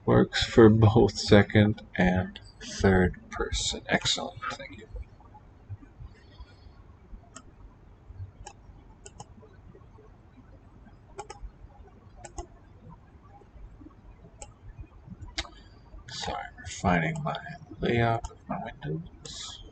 Works for both second and third person. Excellent, thank you. Sorry, refining my layout of my windows.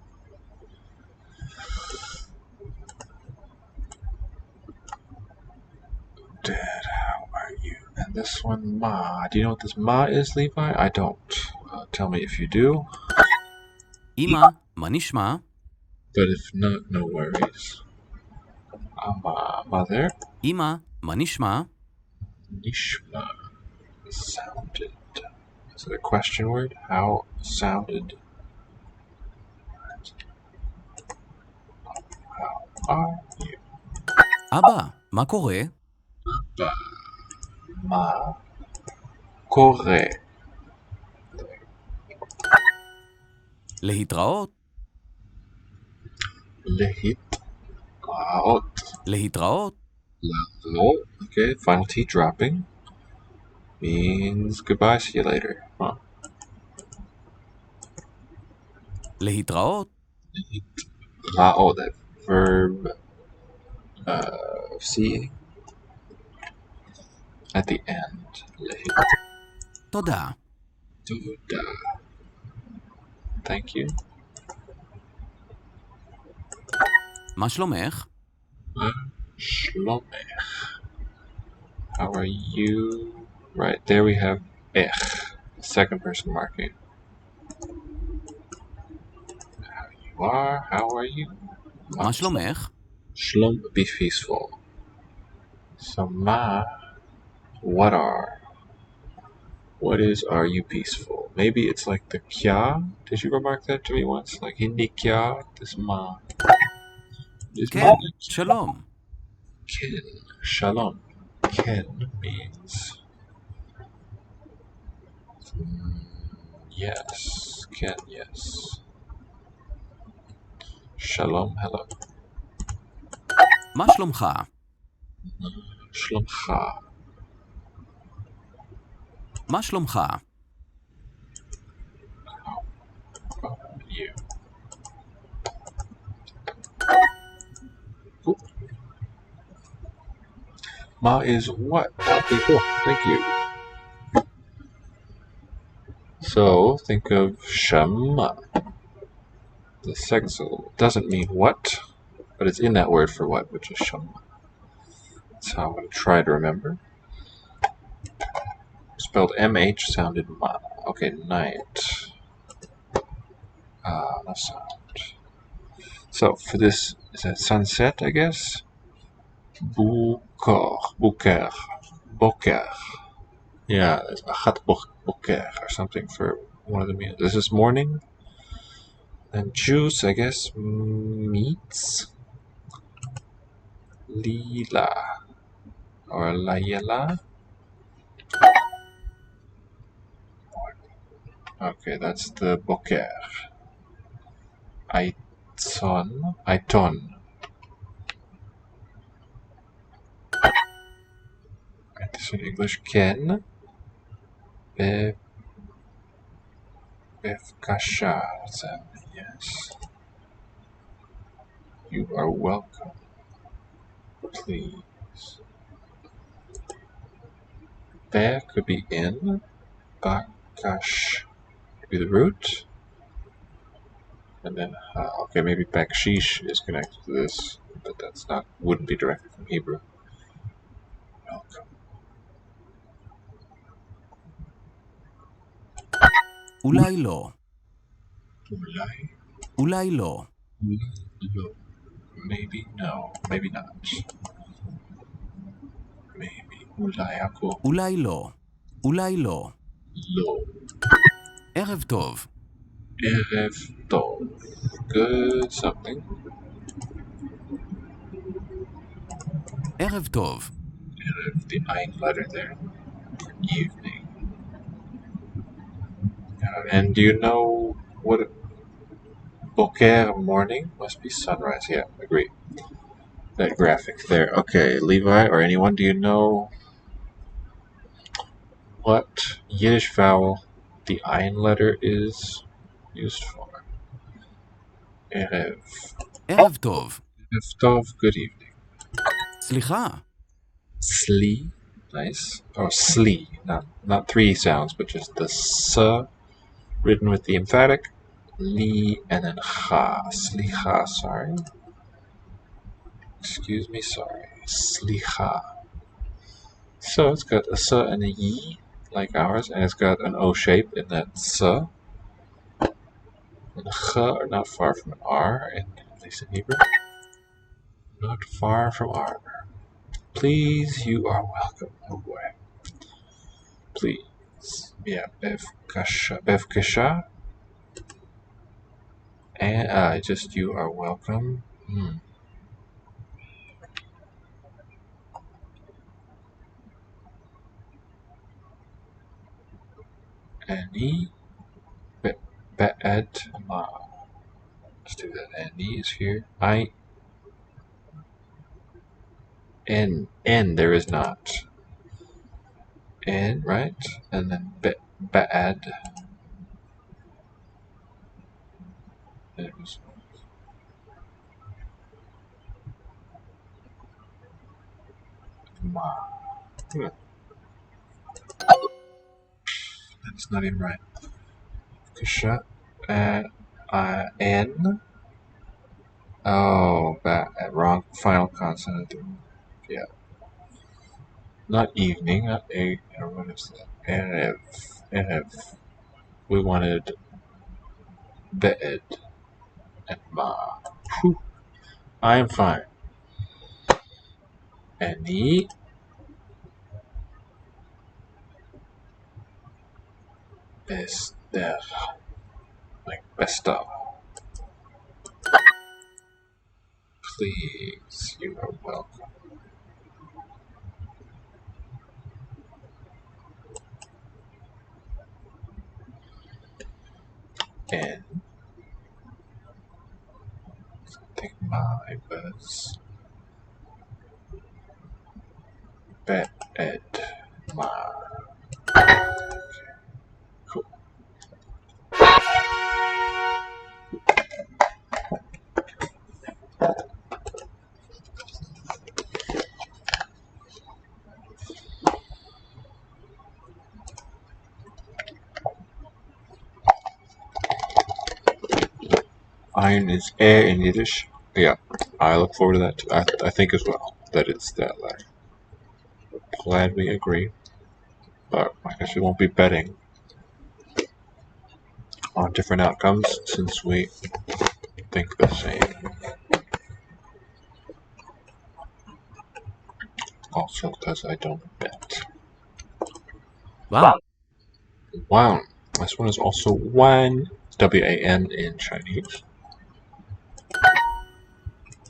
Dad, how are you? And this one, Ma. Do you know what this Ma is, Levi? I don't. Tell me if you do. אמא, מה נשמע? But if not, no worries. Mother. אמא, מה נשמע? Nishma. Sounded. Is it a question word? How sounded? How are you? אבא, מה קורה? Ma. Kore. להתראות. Lehit. להתראות. Okay, final T dropping. Means goodbye, see you later. Huh. להתראות. That verb seeing at the end. תודה. Toda. Thank you. מה שלומך? Shlomech. How are you? Right, there we have ech, second person marking. How you are, how are you? מה שלומך? Shlom, be peaceful. So ma, what is are you peaceful? Maybe it's like the kya. Did you remark that to me once? Like hindi kya, this ma. Is כן, ma like שלום. ken, shalom. Ken means yes, ken, yes. Shalom, hello. מה שלומך? Shlomcha. מה שלומך? You. Cool. Ma is what? Okay, cool. Thank you. So think of Shema. The second syllable doesn't mean what, but it's in that word for what, which is Shema. That's how I'm going to try to remember. spelled MH sounded ma. Okay, night. No sound. So for this, is that sunset, I guess? Boker. Yeah, there's a hat boker or something for one of the meals. This is morning. And juice, I guess, meats. Lila. Or Layela. Okay, that's the boker. Aiton. This in English. Ken. Befkasha. Yes. You are welcome. Please. Be could be in. Bakash could be the root. And then, okay, maybe bakshish is connected to this, but that's not, wouldn't be directly from Hebrew. Welcome. אולי לא. Ulai. אולי לא. Lo. Maybe no. Maybe not. Maybe. Ulai ako. אולי לא. אולי לא. Lo. ערב טוב. Erev tov. Good something. ערב טוב. Erev, the ein letter there. Evening. And do you know what boker morning must be sunrise? Yeah, agree. That graphic there. Okay, Levi or anyone, do you know what Yiddish vowel the ein letter is used for? Erev. ערב טוב. Erev tov, good evening. סליחה. Sli, nice. Oh, sli, not three sounds, but just the s written with the emphatic. Li and then cha. Slicha, sorry. Excuse me, sorry. Slicha. So it's got a s and a y, like ours, and it's got an O shape in that s. And ch are not far from an R, at least in Hebrew. Not far from R. Please, you are welcome. Oh boy. Please. Yeah, Bevkasha. And just you are welcome. Ani. Be'ed ma. Let's do that. Ani is here. N, there is not. N, right? And then ba'ad. It was ma. That's not even right. Kasha. N. Oh, wrong final consonant. Yeah. Not evening, not a. What is that? Erev. We wanted be'ed and ma. Whew. I am fine. Ani. Bester. Like besta. Please, you are welcome. And I think mine was be'ed ma. Cool. Iron is air in Yiddish. Yeah, I look forward to that too. I think as well that it's that letter. Glad we agree. But I guess we won't be betting on different outcomes since we think the same. Also, because I don't bet. ワン、 Wow. This one is also wan. W-A-N in Chinese.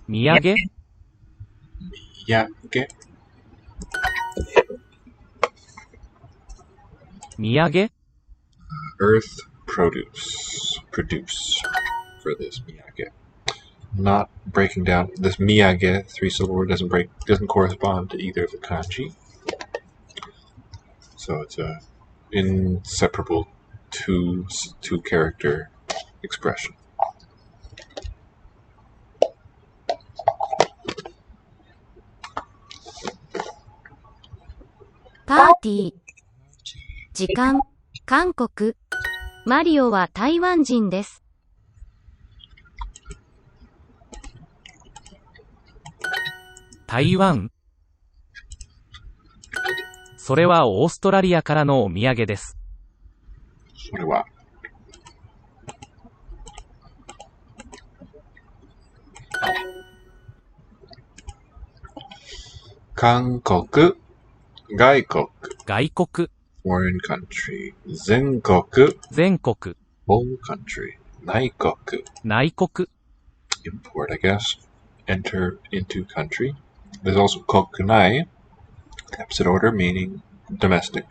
土産、 Yage. 土産、 Earth produce. Produce for this miyage. Not breaking down this miyage 3-syllable word doesn't correspond to either of the kanji. So it's a inseparable two character expression. パーティー。時間、韓国。マリオは台湾人です。台湾。それはオーストラリアからのお土産です。それは韓国、外国、外国、 foreign country、全国、全国、 home country、内国、内国、 import, I guess, enter into country. There's also kokunai, opposite order, meaning domestic.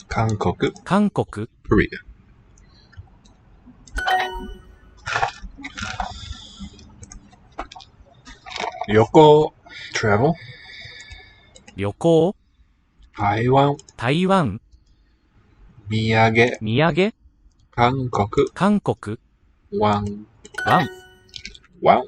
韓国、韓国、 Korea. Yoko, travel. 旅行、台湾、台湾、土産、土産、韓国、韓国、ワン、ワン、ワン。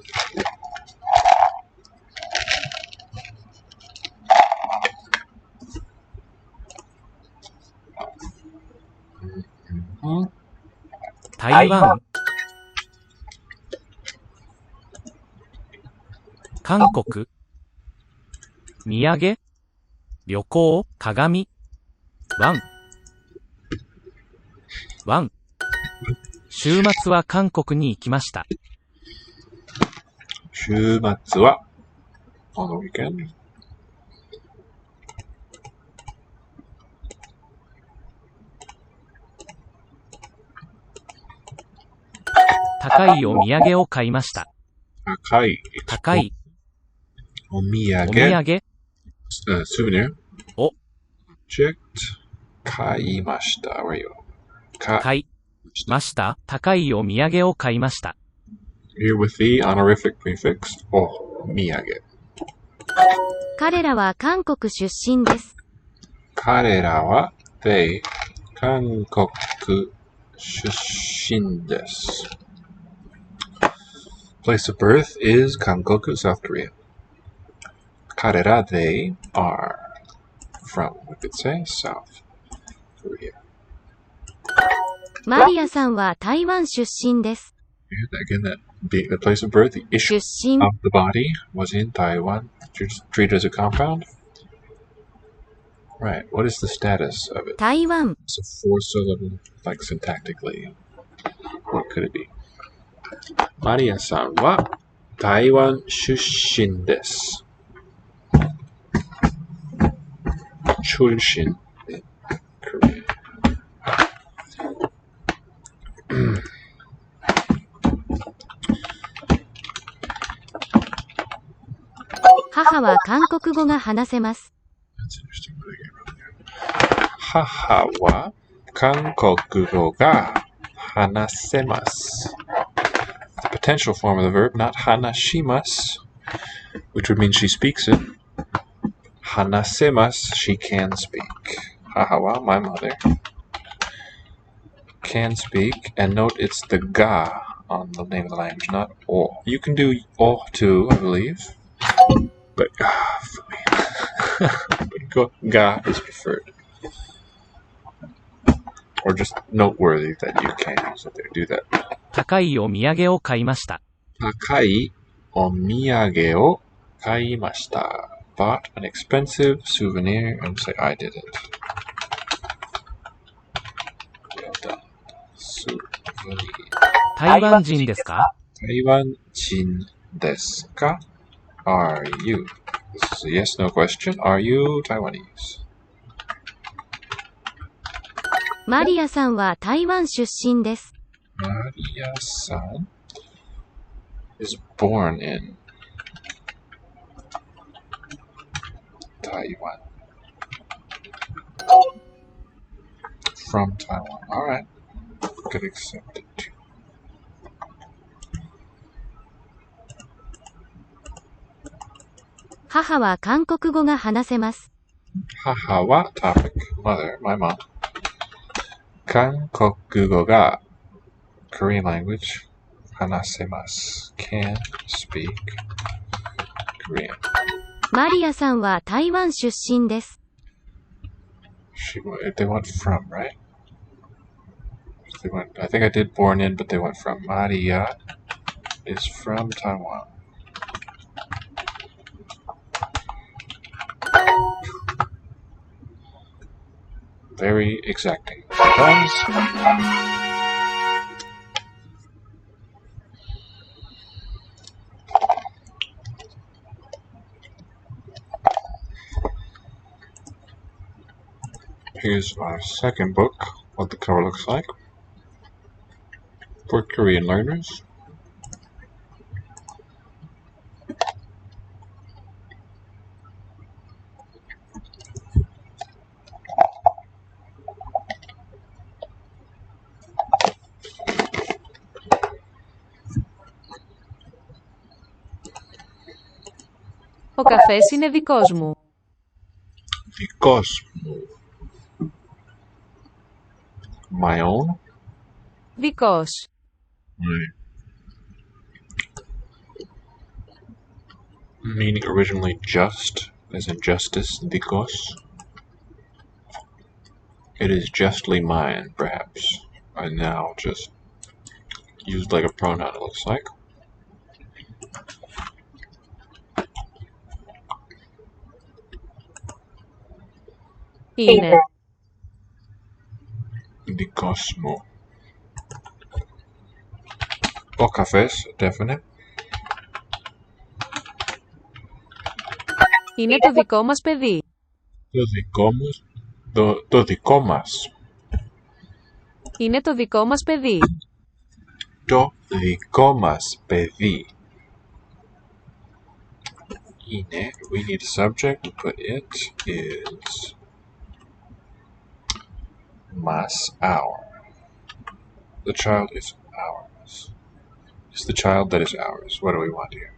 台湾、韓国、土産、旅行、鏡、ワン、ワン。週末は韓国に行きました。週末は on the weekend. 高いお土産を買いました。高い、高い、お土産、お土産、souvenir. お、 checked. 買いました。Where are you? 買いました。高いお土産を買いました。Here with the honorific prefix, お土産。彼らは韓国出身です。彼らは they 韓国出身です。Place of birth is Kankoku, South Korea. 彼ら they are from, we could say, South Korea. マリアさんは台湾出身です。Again, the place of birth, the 出 issue 身、 of the body was in Taiwan, treated as a compound. Right, what is the status of it? 台湾、 It's a 4-syllable, like syntactically. What could it be? マリアさんは台湾出身です。出身 Korea. 母は韓国語が話せます。That's interesting. What I get wrong there. 母は韓国語が話せます。The potential form of the verb, not 話します, which would mean she speaks it. 話せます, she can speak. 母は my mother can speak, and note it's the ga on the name of the language, not o. You can do o too, I believe, but for me, but ga is preferred. Or just noteworthy that you can so there, do that. 高いお土産を買いました。高いお土産を買いました. Bought an expensive souvenir and say I did it. 台湾人ですか Taiwan Jin desu ka? Are you? This is a yes no question. Are you Taiwanese? マリアさんは台湾出身です。 Maria-san is born in Taiwan. From Taiwan. Alright. Could accept it too. 母は韓国語が話せます。 Haha wa topic. Mother, my mom. Kankokugo ga Korean language. Hanasemasu. Can speak Korean. マリアさんは台湾出身です。 They went from, right? I think I did born in, but they went from. Maria is from Taiwan. Very exacting. Here's our second book, what the cover looks like. For Korean learners. Ο καφές είναι δικός μου. Δικός μου. My own? Δικός. Meaning originally just, as in justice, dikos. It is justly mine, perhaps. And now just used like a pronoun, it looks like. Είναι. Dikos mu. O cafés, definite. Είναι το δικό μας παιδί. Το δικό μας. Το δικό μας. Είναι το δικό μας παιδί. Το δικό μας παιδί. Είναι. We need a subject, but it is mas, our. The child is ours. It's the child that is ours. What do we want here?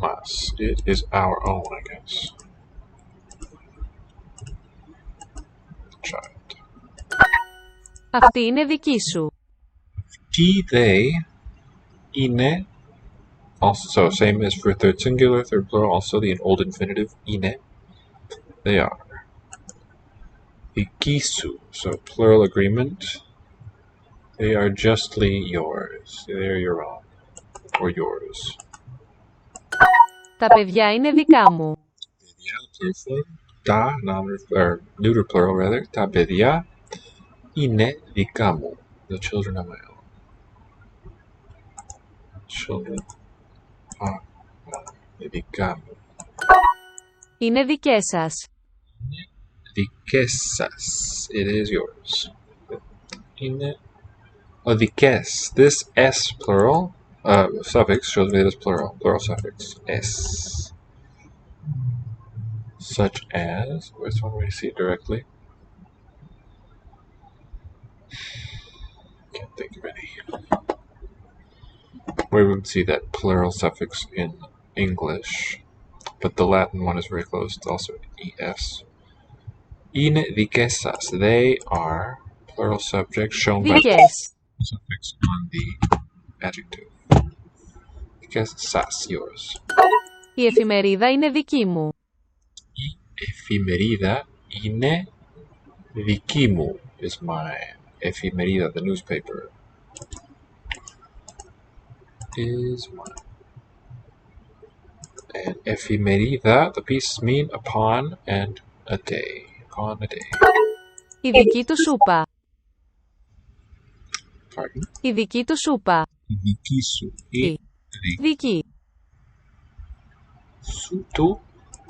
Mas. It is our own, I guess. Child. Αυτή είναι δική σου. He, they, είναι. Also, same as for third singular, third plural, also the old infinitive, είναι. They are. Ikisu, so plural agreement. They are justly yours. They're your own. Or yours. Τα παιδιά είναι δικά μου. Τα, neuter plural rather. Τα παιδιά είναι δικά μου. The children are my own. Children are δικά μου. Είναι δικές σας. Δικές σας. It is yours. Είναι. Oh, δικές. This S plural suffix shows me that it's plural. Plural suffix. S. Such as. Where's one where you see it directly? Can't think of any. Where we would see that plural suffix in English. But the Latin one is very close. It's also es. Είναι δικές σας. They are plural subject shown by the suffix on the adjective. Δικές σας, yours. Η εφημερίδα είναι δική μου. Η εφημερίδα είναι δική μου. Is mine. Εφημερίδα, the newspaper, is mine. And εφημερίδα, the pieces mean upon and a day. Upon a day. Η δική του σούπα. Pardon? Η δική του σούπα. Vikisu. Δική. Sutu.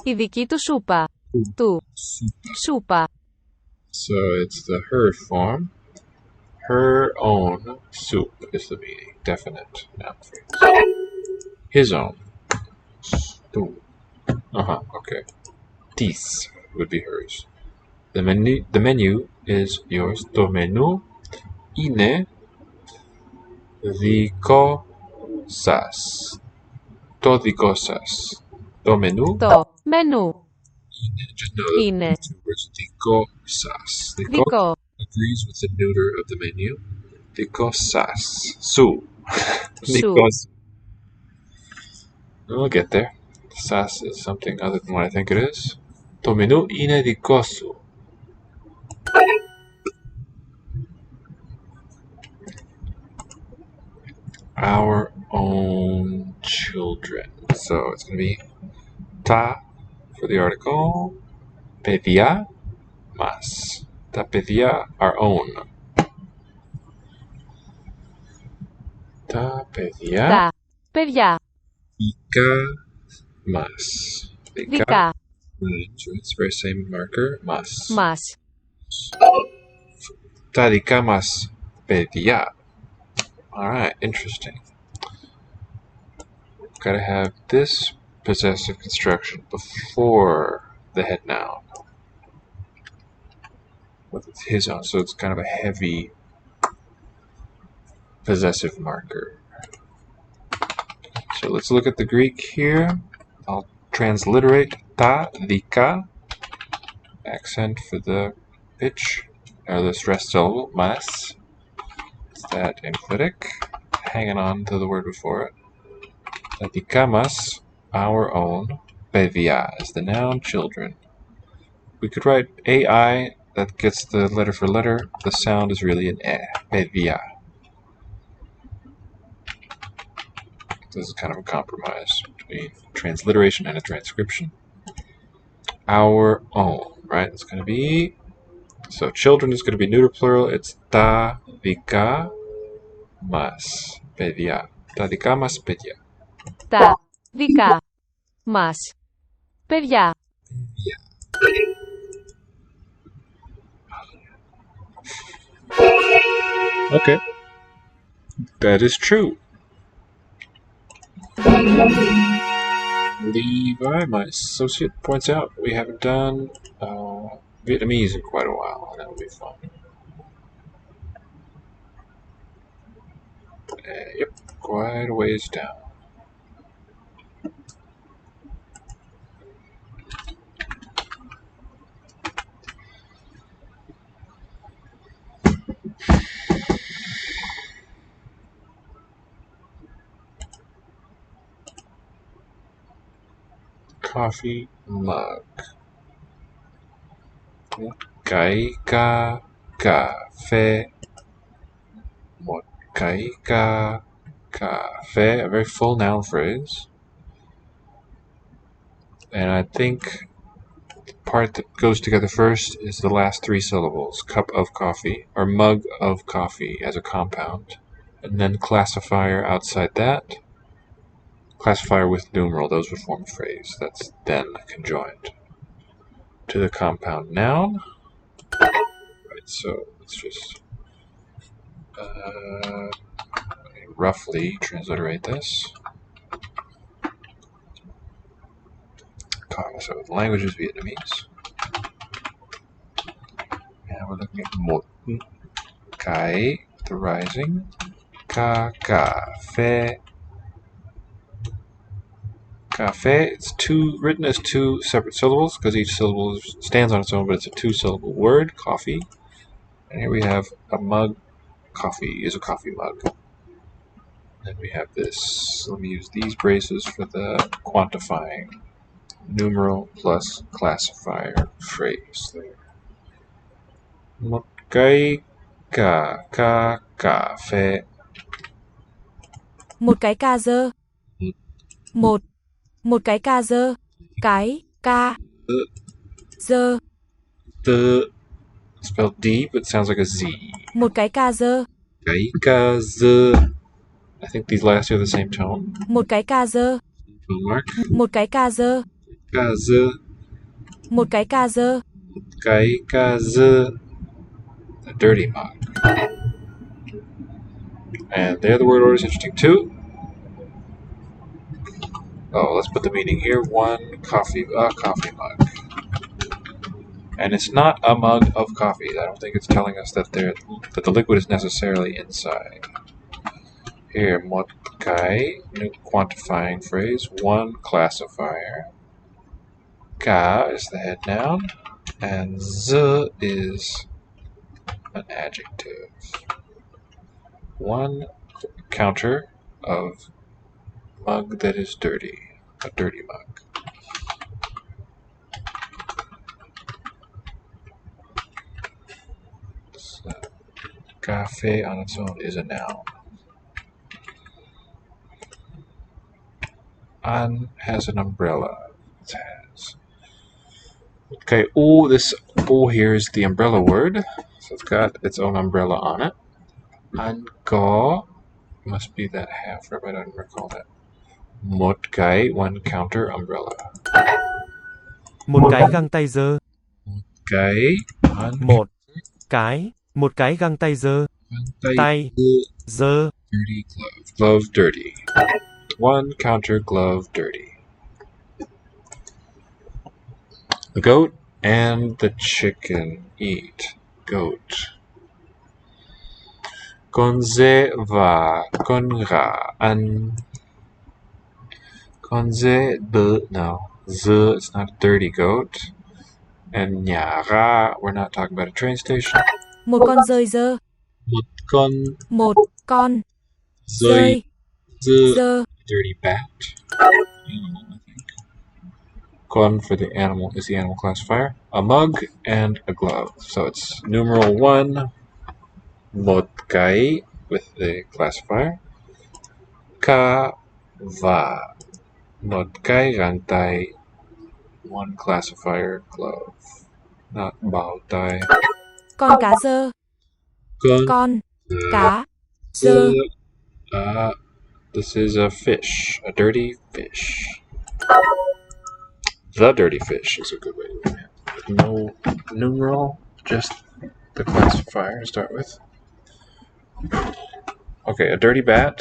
Η δική του σούπα. Του. Σούπα. So it's the her form. Her own soup is the meaning. Definite noun phrase. His own. Stu. Okay. Tis would be hers. The menu is yours. Το μενού είναι δικό σας. Το δικό σας. Το μενού Το μενού just know the είναι two words. Δικό σας. δικό. Agrees with the neuter of the menu. Δικό σας. Su. Σου. Δικό σου. We'll get there. Sas is something other than what I think it is. Το μενού είναι δικό σου. Our own children. So it's going to be ta for the article. Παιδιά μας. Τα παιδιά, our own. Τα παιδιά Τα παιδιά. δικά μας. Δικά. So it's the very same marker. Mas. Μας. Τα δικά μας παιδιά. Alright, interesting. Gotta have this possessive construction before the head noun. With his own, so it's kind of a heavy possessive marker. So let's look at the Greek here. I'll transliterate ta, dika, accent for the pitch, or the stressed syllable, mas. It's that emphatic, hanging on to the word before it. Τα δικά μας, our own, παιδιά is the noun, children. We could write AI, that gets the letter for letter. The sound is really an eh, παιδιά. This is kind of a compromise between transliteration and a transcription. Our own, right? It's going to be, so children is going to be neuter plural. It's ta δικά μας παιδιά. Τα δικά μας παιδιά. Τα δικά μας παιδιά. Okay. That is true. Levi, my associate, points out we haven't done Vietnamese in quite a while, and that'll be fun. Yep, quite a ways down. Coffee mug. Một cái cà phê. Một cái cà phê. A very full noun phrase. And I think the part that goes together first is the last three syllables. Cup of coffee, or mug of coffee as a compound. And then classifier outside that. Classifier with numeral, those would form a phrase. That's then conjoined to the compound noun. Right, so let's just roughly transliterate this. So the language is Vietnamese. And we're looking at một cái, the rising, cà phê. Cafe, it's written as two separate syllables because each syllable stands on its own, but it's a two-syllable word, coffee. And here we have a mug. Coffee is a coffee mug. Then we have this. Let me use these braces for the quantifying. Numeral plus classifier phrase there. Một cái cà phê. Một cái ca dơ. Một cái ca dơ. Cái ca dơ. The spelled D, but it sounds like a Z. Một cái cà rơ. Cái ca z. I think these last are the same tone. Một cái cà rơ. Tone mark. Một cái cà rơ. Ca z. Một cái cà rơ. Cái ca z. A dirty mug. And there the word order is interesting too. Oh, let's put the meaning here. A coffee mug. And it's not a mug of coffee. I don't think it's telling us that the liquid is necessarily inside. Here, một cái, new quantifying phrase, one classifier. Ka is the head noun, and z is an adjective. One counter of mug that is dirty, a dirty mug. So, cafe on its own is a noun. An has an umbrella. It has. Okay, this O here is the umbrella word. So it's got its own umbrella on it. An có must be that half verb. I don't recall that. Một cái, one counter umbrella. Một cái găng tay dơ. Cái, Một cái găng tay dơ. Tay, dơ. Dirty glove. Glove dirty. One counter glove dirty. The goat and the chicken eat. Goat. Con dê và con gà ăn. Con dê no. Z, it's not a dirty goat. And nhà gà, we're not talking about a train station. Một con dơi dơ. Một con dơi dơ. Dirty bat. Animal, I think. Con for the animal is the animal classifier. A mug and a glove. So it's numeral 1, một cái with the classifier. Ka và một cái găng tay, one classifier glove. Not bao tay. Con cá dơ. Con cá dơ. This is a fish, a dirty fish. The dirty fish is a good way to look at it. No numeral, just the classifier to start with. Okay, a dirty bat.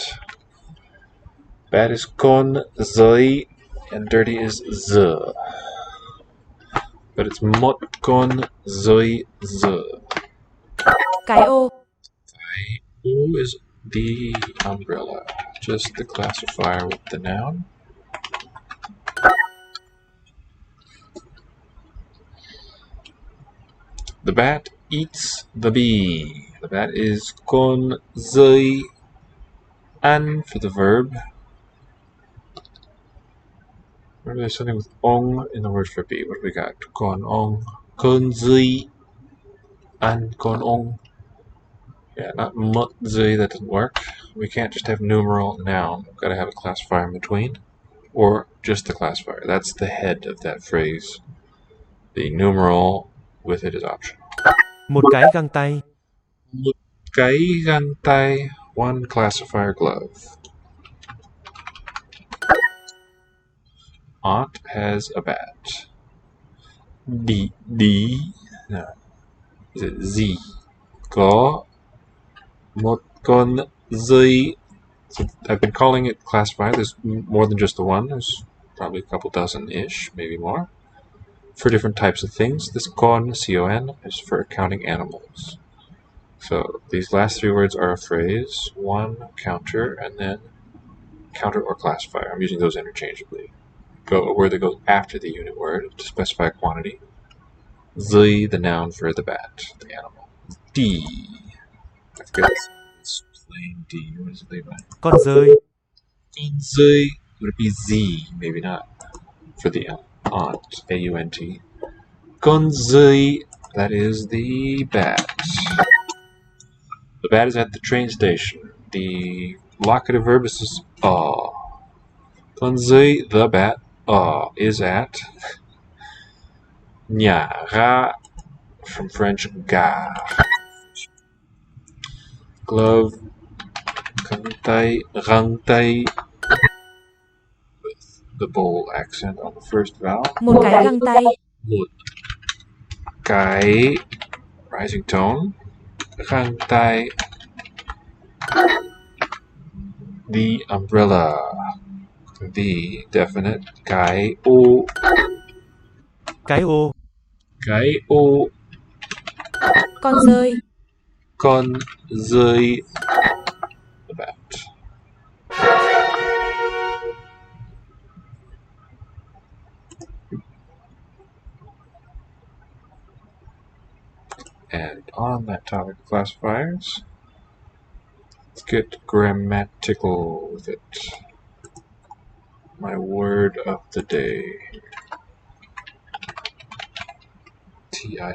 Bat is con zoi, and dirty is z. But it's một con dơi z. Cái ô. Cái ô is the umbrella, just the classifier with the noun. The bat eats the bee. The bat is con dơi ăn for the verb. Remember there's something with ong in the word for bee. What do we got? Con ong. Con dơi ăn con ong. Yeah, not mất dơi, that doesn't work. We can't just have numeral noun. We've got to have a classifier in between. Or just the classifier. That's the head of that phrase. The numeral with it is optional. Một cái găng tay. Một cái găng tay, one classifier glove. Aunt has a bat. D. No. Is it Z? Có một con dơi. So I've been calling it classifier. There's more than just the one. There's probably a couple dozen-ish, maybe more, for different types of things. This con, C-O-N, is for counting animals. So these last three words are a phrase, one counter, and then counter or classifier. I'm using those interchangeably. A word that goes after the unit word to specify a quantity. Z, the noun for the bat, the animal. D. I forget it's plain D. What does it leave out? Con dơi. Con dơi. Would it be Z? Maybe not. For the aunt, A-U-N-T. Con dơi. That is the bat. The bat is at the train station. The locative verb is Con dơi, the bat, is at nhà ga from French gà. Glove, găng tay, with the bold accent on the first vowel. Một cái găng tay. Một cái rising tone. Găng tay. The umbrella. The definite. Cái ô. Cái ô. Cái ô. Con dơi. Con dơi. The bat. And on that topic of classifiers, let's get grammatical with it. My word of the day. Tickle.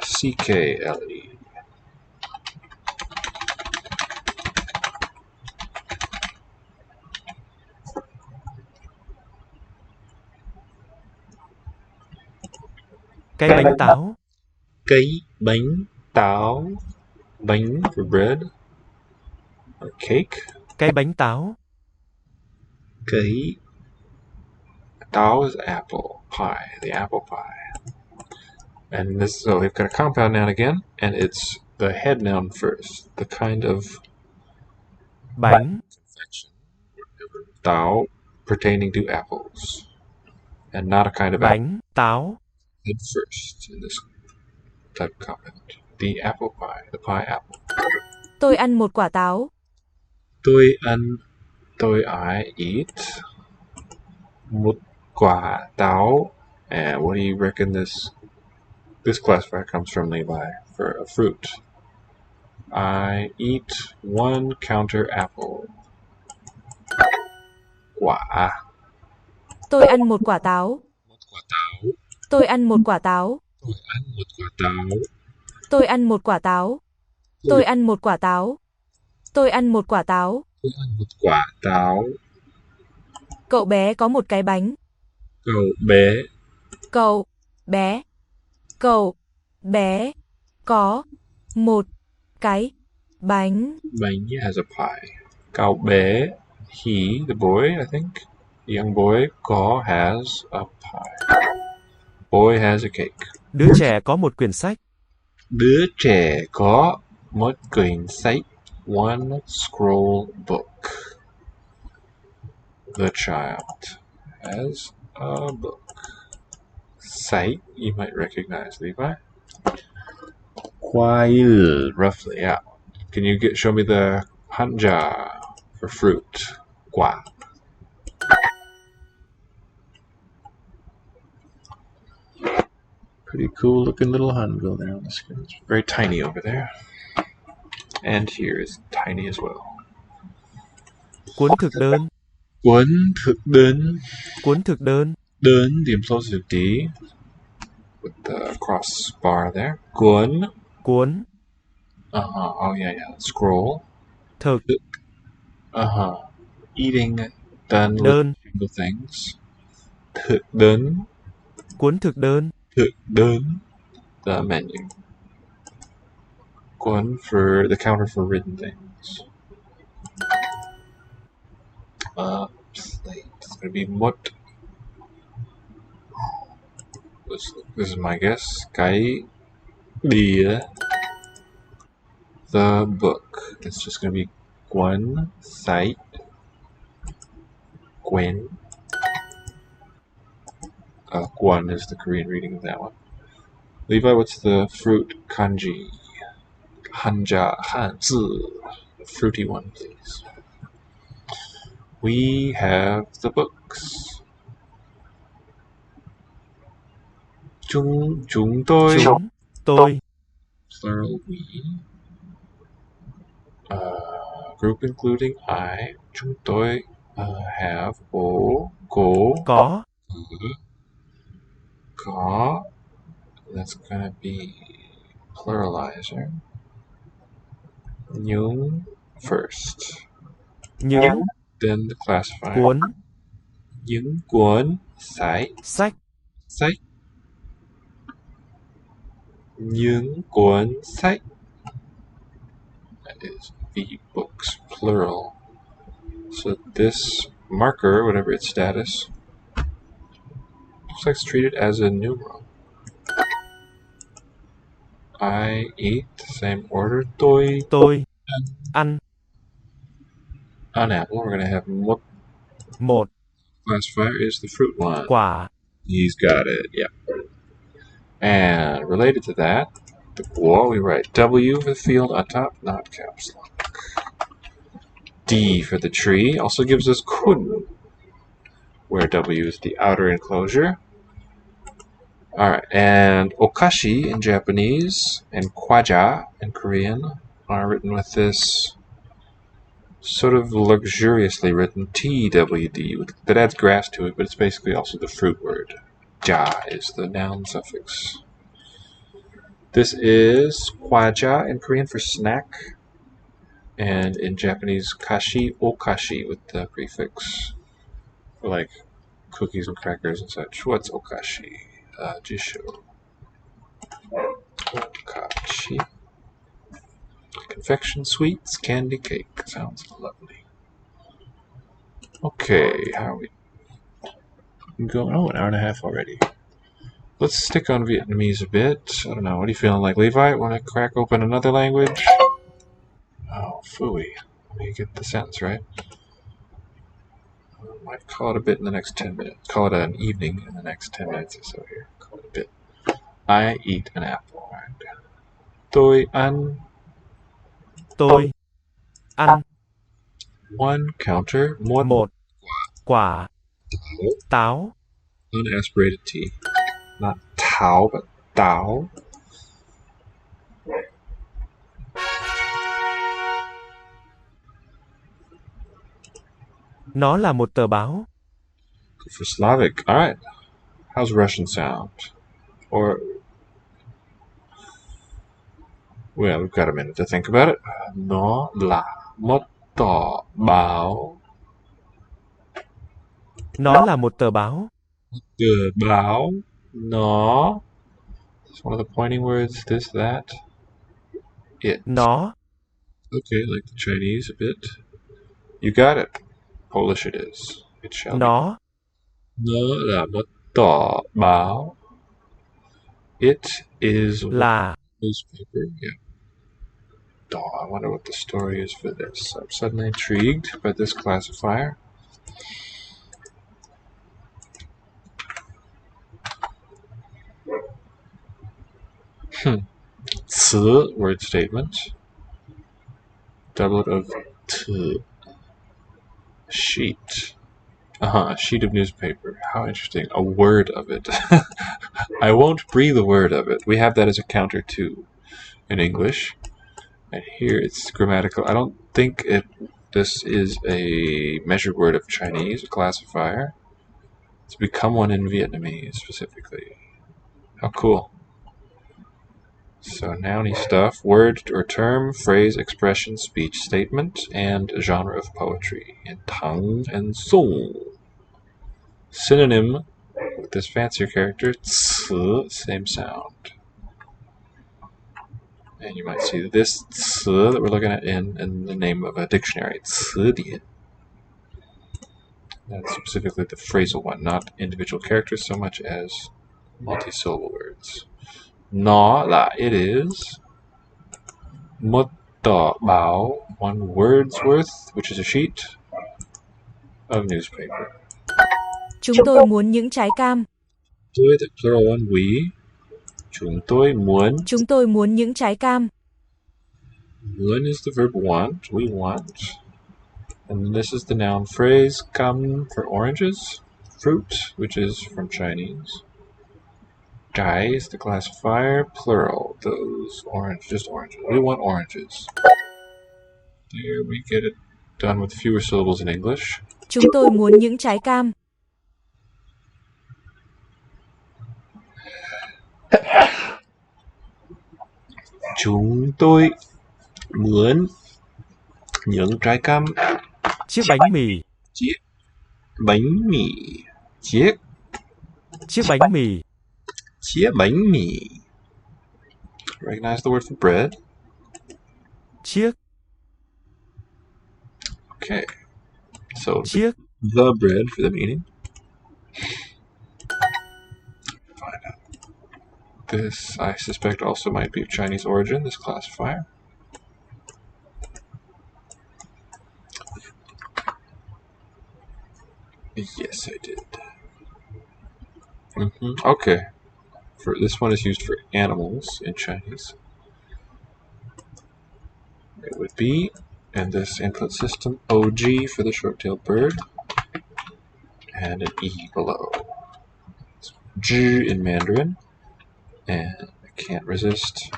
Cái bánh táo. Cái bánh táo. Bánh for bread or cake. Cái bánh táo. Cái táo is apple pie, the apple pie. And this, so we've got a compound noun again, and it's the head noun first, the kind of Bánh. confection, táo, pertaining to apples, and not a kind of apple. Bánh táo. Head first in this type of compound. The apple pie, the pie apple. Tôi ăn một quả táo. I eat một quả táo. And what do you reckon this classifier comes from, Levi, for a fruit? I eat one counter apple. Quả. Tôi ăn một quả táo. Một quả táo. Tôi ăn một quả táo. Tôi ăn một quả táo. Tôi ăn một quả táo. Tôi ăn một quả táo. Tôi ăn một quả táo. Cậu bé có một cái bánh. Cậu bé. Cậu bé. Cậu bé có một cái bánh. Bánh has a pie. Cậu bé. He, the boy, I think. The young boy has a pie. Boy has a cake. Đứa trẻ có một quyển sách. Đứa trẻ có một quyển sách. One scroll book. The child has a book. Sight, you might recognize, Levi. Quail, roughly, yeah. Can you show me the hanja for fruit? Quả. Pretty cool looking little hanja there on the screen. It's very tiny over there. And here is tiny as well. Cuốn thực đơn. Cuốn thực đơn. Cuốn thực đơn. Đơn, the implosive D, with the cross bar there. Cuốn. Cuốn. Oh yeah. Scroll. Thực. Eating done Đơn. with single things. Thực đơn. Cuốn thực đơn. Thực đơn. The menu. Cuốn for the counter for written things. Slate. It's gonna be một. This is my guess. Cái đĩa. The book. It's just gonna be cuốn sách. Quyển. Guan is the Korean reading of that one. Levi, what's the fruit kanji? Hanja, hanzi. The fruity one, please. We have the books. Chúng tôi. Plural we. Group including I. Chúng tôi have cô. Có. Có. That's gonna be pluralizer. Những first. Những. Then the classifier. Cuốn. Những cuốn sách. Sách. Sách. những cuốn sách. That is e-books, plural. So this marker, whatever its status, looks like it's treated as a numeral. I eat, same order. Tôi ăn On apple, we're going to have một. một Classifier is the fruit one. quả. He's got it, yeah. And related to that, the guo, we write W for the field on top, not caps lock. D for the tree also gives us kun, where W is the outer enclosure. Alright, and okashi in Japanese and kwaja in Korean are written with this sort of luxuriously written TWD that adds grass to it, but it's basically also the fruit word. Ja is the noun suffix. This is kwaja in Korean for snack, and in Japanese kashi okashi with the prefix for like cookies and crackers and such. What's okashi? Jisho. Okashi. Confection, sweets, candy, cake. Sounds lovely. Okay, how are we going? Oh, an hour and a half already. Let's stick on Vietnamese a bit. I don't know. What are you feeling like, Levi? Want to crack open another language? Oh, phooey. Let me get the sentence right. I might call it a bit in the next 10 minutes. Call it an evening in the next 10 minutes or so here. Call it a bit. I eat an apple. Right. Tôi ăn. Tôi ăn One counter. một quả táo. Unaspirated T. Not tao, but tao. Nó là một tờ báo. Good for Slavic. Alright. How's Russian sound? Or, well, we've got a minute to think about it. Nó là một tờ báo. Nó là một tờ báo. Tờ báo. Nó. It's one of the pointing words. This, that. It. Nó. Okay, like the Chinese a bit. You got it. Polish it is. It shall Nó. be. Nó là một tờ báo. It is Là. newspaper. Yeah. I wonder what the story is for this. I'm suddenly intrigued by this classifier. Ts, word statement. Doublet of t. Sheet. A sheet of newspaper. How interesting. A word of it. I won't breathe a word of it. We have that as a counter too in English. And here it's grammatical. I don't think this is a measured word of Chinese, a classifier. It's become one in Vietnamese specifically. How cool. So nouny stuff, word or term, phrase, expression, speech, statement, and genre of poetry in Tang and Song. Synonym with this fancier character, ts, same sound. And you might see this ts that we're looking at in the name of a dictionary, ts. That's specifically the phrasal one, not individual characters so much as multi-syllable words. Nó là it is. Một tờ báo, one word's worth, which is a sheet of newspaper. Chúng tôi muốn những trái cam. Tôi, the plural one, we. Chúng tôi muốn. Chúng tôi muốn những trái cam. Muốn is the verb want, we want. And this is the noun phrase, cam for oranges, fruit, which is from Chinese. Trái is the classifier, plural, those orange, just oranges. We want oranges. There we get it done with fewer syllables in English. Chúng tôi muốn những trái cam. Chúng tôi muốn những trái cam. Chiếc bánh mì. Chiếc bánh mì. Chiếc Chiếc bánh mì. chiếc bánh mì. Recognize the word for bread? chiếc, Okay. So chiếc, the bread for the meaning. Find out. This, I suspect, also might be of Chinese origin, this classifier. Yes, I did. Okay. This one is used for animals in Chinese. It would be, in this input system, OG for the short-tailed bird, and an E below. It's Zhi in Mandarin, and I can't resist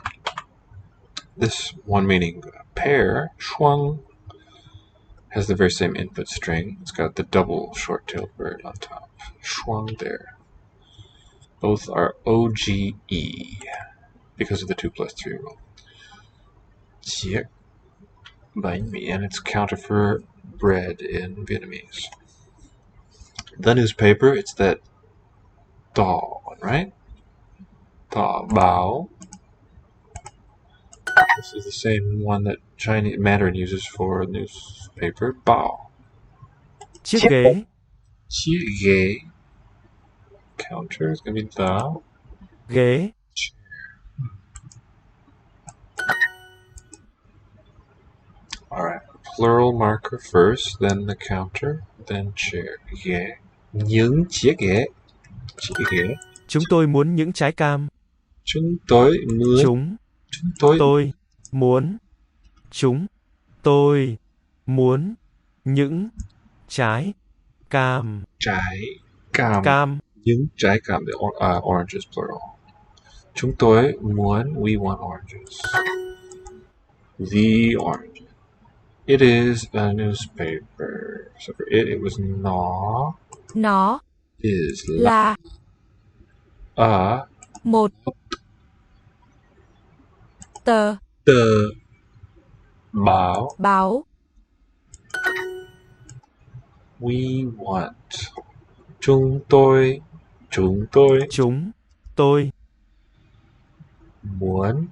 this one meaning pair, shuang, has the very same input string. It's got the double short-tailed bird on top. Shuang there. Both are OGE because of the 2 plus 3 rule. Chiếc bánh mì, and it's counter for bread in Vietnamese. The newspaper, it's that Tao one, right? Tao Bao. This is the same one that Chinese Mandarin uses for newspaper. Bao. chiếc ghế, Chiếc ghế. Counter is going to be the. ghế, Alright, plural marker first, then the counter, then chair. Ghế. Những chiếc ghế. Chiếc ghế. chúng tôi muốn những trái cam, Chúng tôi muốn. chúng tôi muốn, chúng tôi muốn những trái cam, Trái cam. cam, Những trái cam, the oranges plural. Chúng tôi muốn, we want oranges. The orange. It is a newspaper. So for it was nó. Nó Is là a một tờ tờ báo. báo. We want. Chúng tôi muốn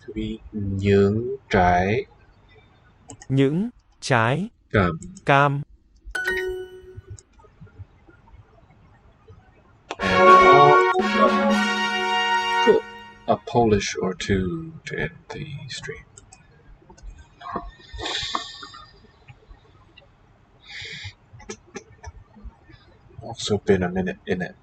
to be những trái cam. Cool. A Polish or two to end the stream. Also been a minute in it.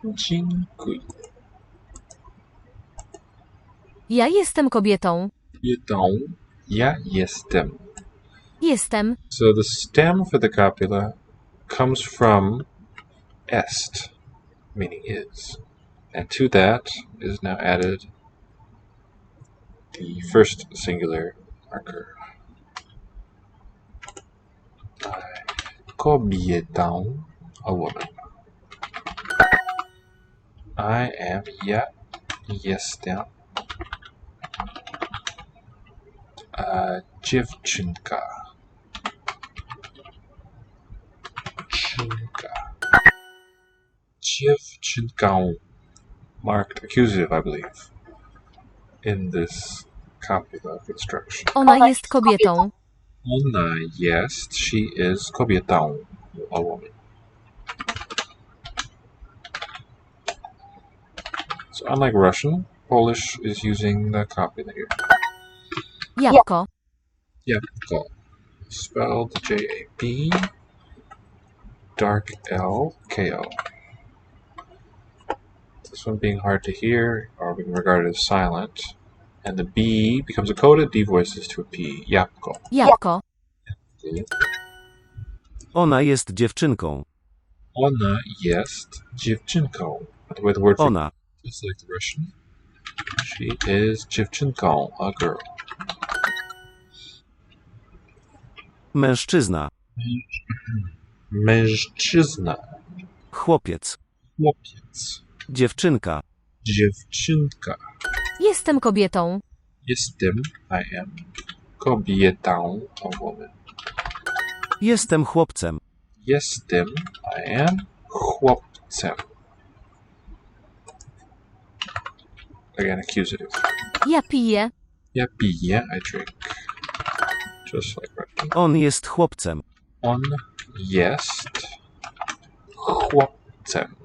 Dziękuję. Ja jestem kobietą. Ja jestem. Jestem. So the stem for the copula comes from est, meaning is. And to that is now added the first singular marker. Kobietą, a woman. I am, ja jestem. Dziewczynka. Dziewczynką. Marked accusative, I believe, in this copula construction. Ona jest kobietą. Ona jest, she is kobietą, a woman. So unlike Russian, Polish is using the copula here. Jabłko. Jabłko. Spelled J-A-B, dark L-K-O. This one being hard to hear, or being regarded as silent. And the B becomes a coda, D voices to a P. Jabłko. Jabłko. Ona jest dziewczynką. Ona jest dziewczynką. By the way, the word for Ona. is like the Russian. She is dziewczynką, a girl. Mężczyzna. Mężczyzna. Chłopiec. Chłopiec. Dziewczynka. Dziewczynka. Jestem kobietą. Jestem, I am. Kobietą, a woman. Jestem chłopcem. Jestem, I am. Chłopcem. Again, accusative. Ja piję. Ja piję, I drink. Just like Russian. On jest chłopcem. On jest chłopcem.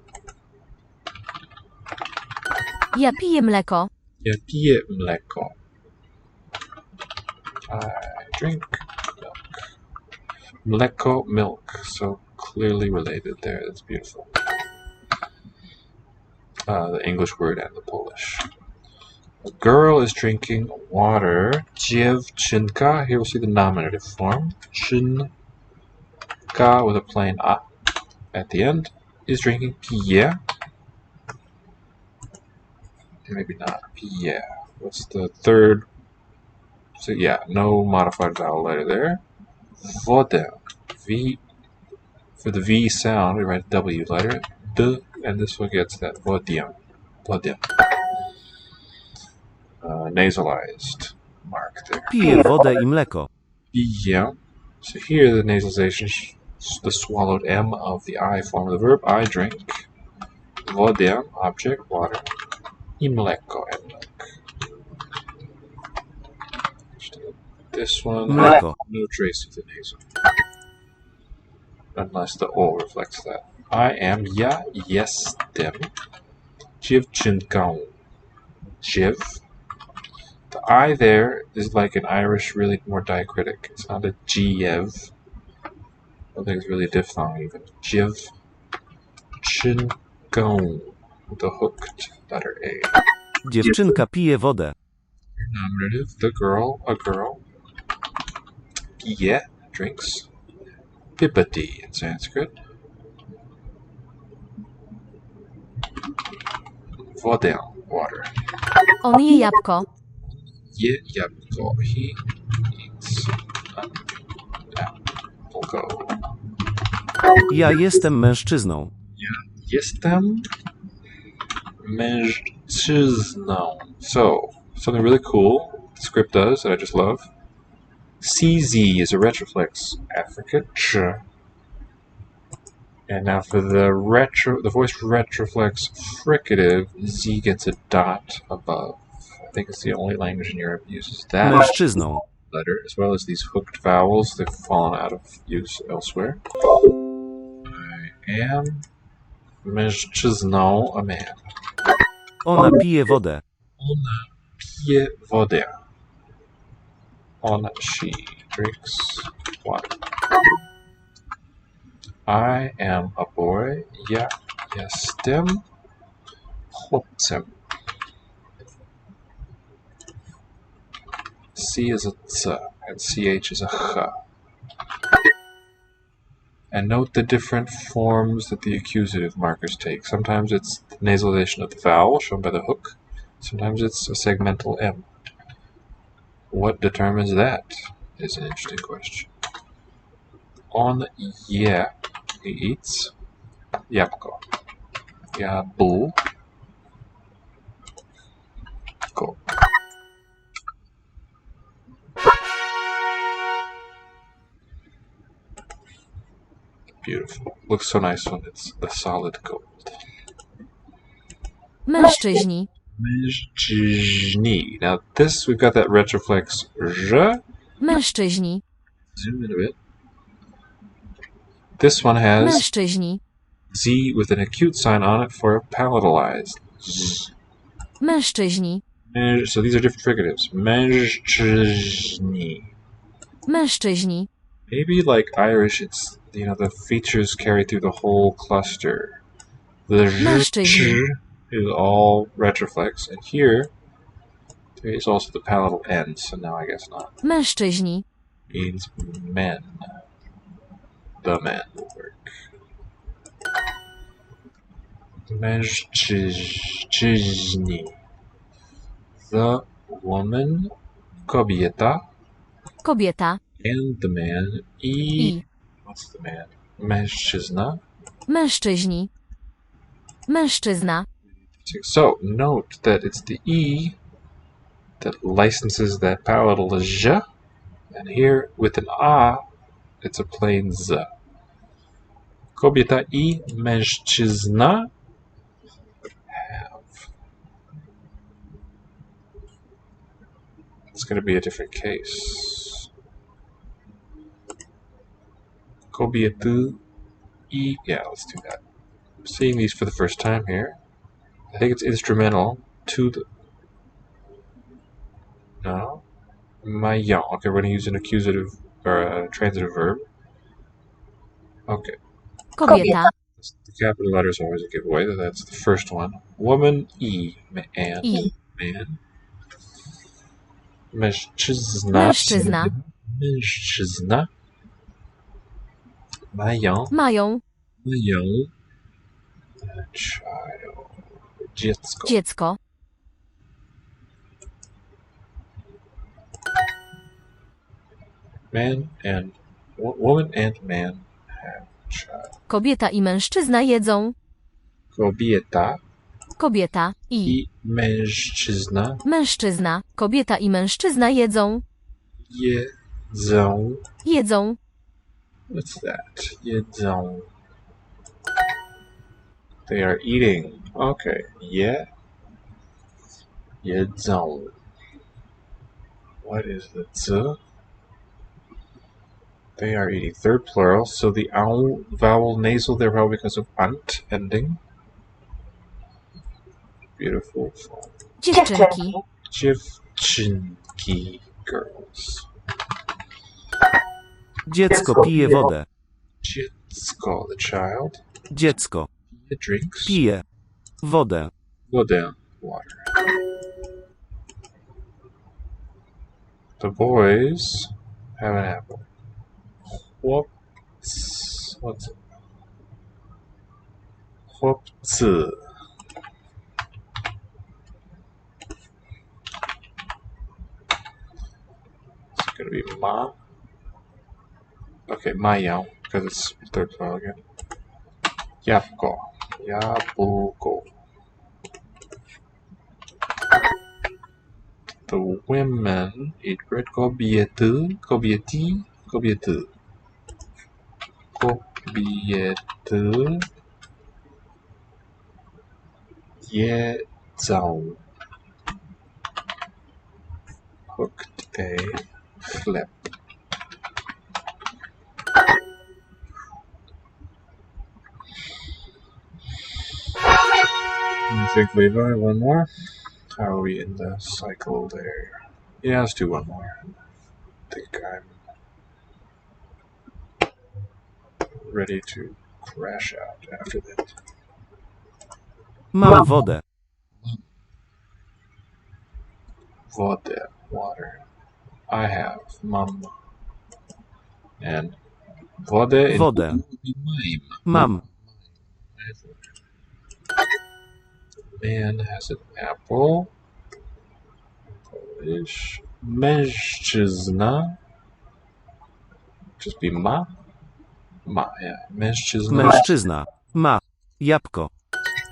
Ja piję mleko. Ja piję mleko. I drink milk. Mleko, milk. So clearly related there. That's beautiful. The English word and the Polish. A girl is drinking water. Dziewczynka. Here we'll see the nominative form. Czynka with a plain a at the end is drinking. Pije. Maybe not. Pije. What's the third? So yeah, no modified vowel letter there. Wodę. V. For the V sound, we write W letter. D, and this one gets that wodę. Wodę. Nasalized mark there. Piję wodę i mleko. Pije. So here the nasalization, the swallowed M of the I form of the verb. I drink. Wodę, object, water. I mleko, and milk. This one, Mleko. no trace of the nasal. Unless the O reflects that. I am, ja jestem. Dziewczynką. Dziew. The I there is like an Irish, really more diacritic. It's not a Giev. I think it's really a diphthong even. Dziewczynką. With the hooked letter A. Dziewczynka pije wodę. Nominative, the girl, a girl. Pije, drinks. Pipati in Sanskrit. Wodę, water. On je jabłko. Je jabłko. He eats an apple. Ja jestem mężczyzną. Jestem mężczyzną. So, something really cool the script does that I just love. CZ is a retroflex affricate. Ch. And now for the voiced retroflex fricative, Z gets a dot above. I think it's the only language in Europe that uses that Mężczyzną. letter, as well as these hooked vowels. They've fallen out of use elsewhere. I am mężczyzną, a man. Ona pije wodę. Ona pije wodę. She drinks water. I am a boy. Ja jestem chłopcem. C is a C and CH is a ch. And note the different forms that the accusative markers take. Sometimes it's the nasalization of the vowel, shown by the hook. Sometimes it's a segmental M. What determines that is an interesting question. On je, he eats jabłko. Jabłko. Beautiful. Looks so nice when it's the solid gold. Mężczyźni. Mężczyźni. Now this, we've got that retroflex ż. Mężczyźni. Zoom in a bit. This one has Mężczyźni. Z with an acute sign on it for a palatalized z. Mężczyźni. So these are different fricatives. Mężczyźni. Mężczyźni. Maybe like Irish, it's, the features carry through the whole cluster. The Mężczyźni. is all retroflex, and here there is also the palatal end, so now I guess not. Mężczyźni. Means men. The man will work. Mężczyźni. The woman, kobieta, Kobieta. and the man, I. what's the man? Mężczyzna. Mężczyźni. Mężczyzna. So, note that it's the E that licenses that palatal zh, and here with an a, it's a plain z. Kobieta I mężczyzna have. It's going to be a different case. Kobiety I, yeah, let's do that. I'm seeing these for the first time here. I think it's instrumental to the, no, mają. Okay, we're going to use an accusative or a transitive verb. Okay. Kobieta. The capital letter is always a giveaway. That's the first one. Woman I, and I. man. Mężczyzna. Mężczyzna. Mężczyzna. Mają. Mają. Mają. Child. Dziecko. Dziecko. Man and woman and man have child. Kobieta i mężczyzna jedzą. Kobieta Kobieta i I mężczyzna mężczyzna. Kobieta i mężczyzna jedzą. jedzą. Jedzą. What's that? Jedzą. They are eating. Okay. Jedzą. What is the z? They are eating. Third plural. So the ow vowel nasal there vowel because of ant ending. Beautiful. Dziewczynki. Dziewczynki. Girls. Dziecko pije wodę. Dziecko, the child. Dziecko It drinks. pije wodę. Wodę, water. The boys have an apple. What's it? Chłopcy. It's gonna be ma. Okay, mają, because it's third plural again. Jabłko. Jabłko. The women eat bread. Kobiety. Kobiety. Kobiety. Kobiety jedzą. Cooked a chleb. I think Levi, one more. How are we in the cycle there? Yeah, let's do one more. I think I'm ready to crash out after that. Mam wodę. Wodę, water. I have mum. And wodę in Wodę. would be mime. Mam. Man has an apple. Polish. Mężczyzna. Just be ma. Ma, yeah. Mężczyzna. Mężczyzna ma jabłko.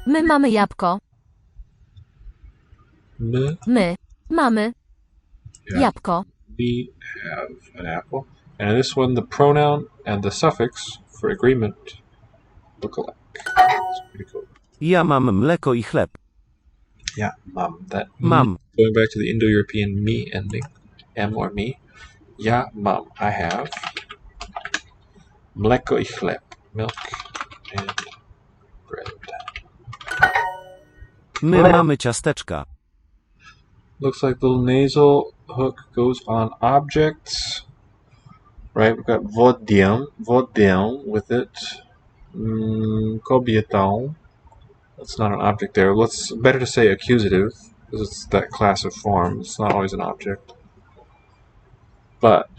My mamy jabłko. My. My mamy Yeah. jabłko. We have an apple. And in this one, the pronoun and the suffix for agreement look alike. It's pretty cool. Ja mam mleko i chleb. Yeah, mum. That Mam. Going back to the Indo-European me ending, m or me. Yeah, mum. I have mleko i chleb, milk and bread. My mamy ciasteczka. Looks like the little nasal hook goes on objects. Right, we've got wodę with it. Kobietą. That's not an object there. Better to say accusative, because it's that class of form. It's not always an object. But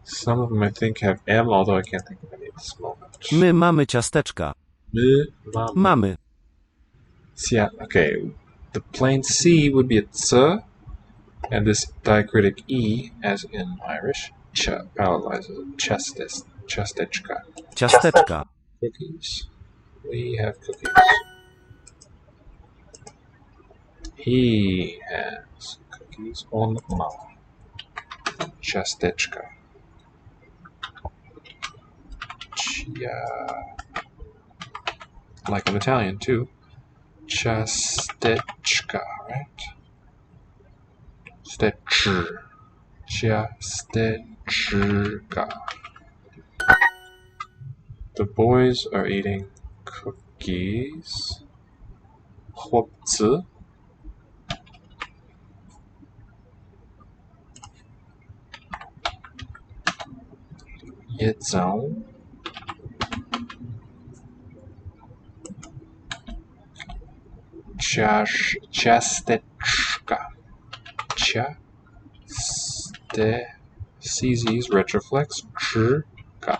some of them I think have M, although I can't think of any at this moment. My mamy ciasteczka. My, mum. Mamy. Yeah, okay. The plain C would be a ts, and this diacritic E, as in Irish, palatalizes it. Ciasteczka. Ciasteczka. Cookies. We have cookies. He has cookies on mouth. Ciasteczka. Like in Italian too. Ciasteczka, right? Ciasteczka. The boys are eating cookies. Chłopcy jedzą ciasteczka. CZ's retroflex. Czka.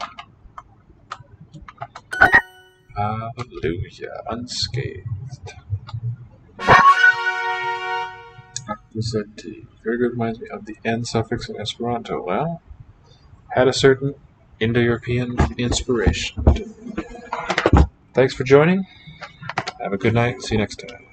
Hallelujah. Unscathed. Accusati. Very good. Reminds me of the N suffix in Esperanto. Well, had a certain Indo-European inspiration. Thanks for joining. Have a good night. See you next time.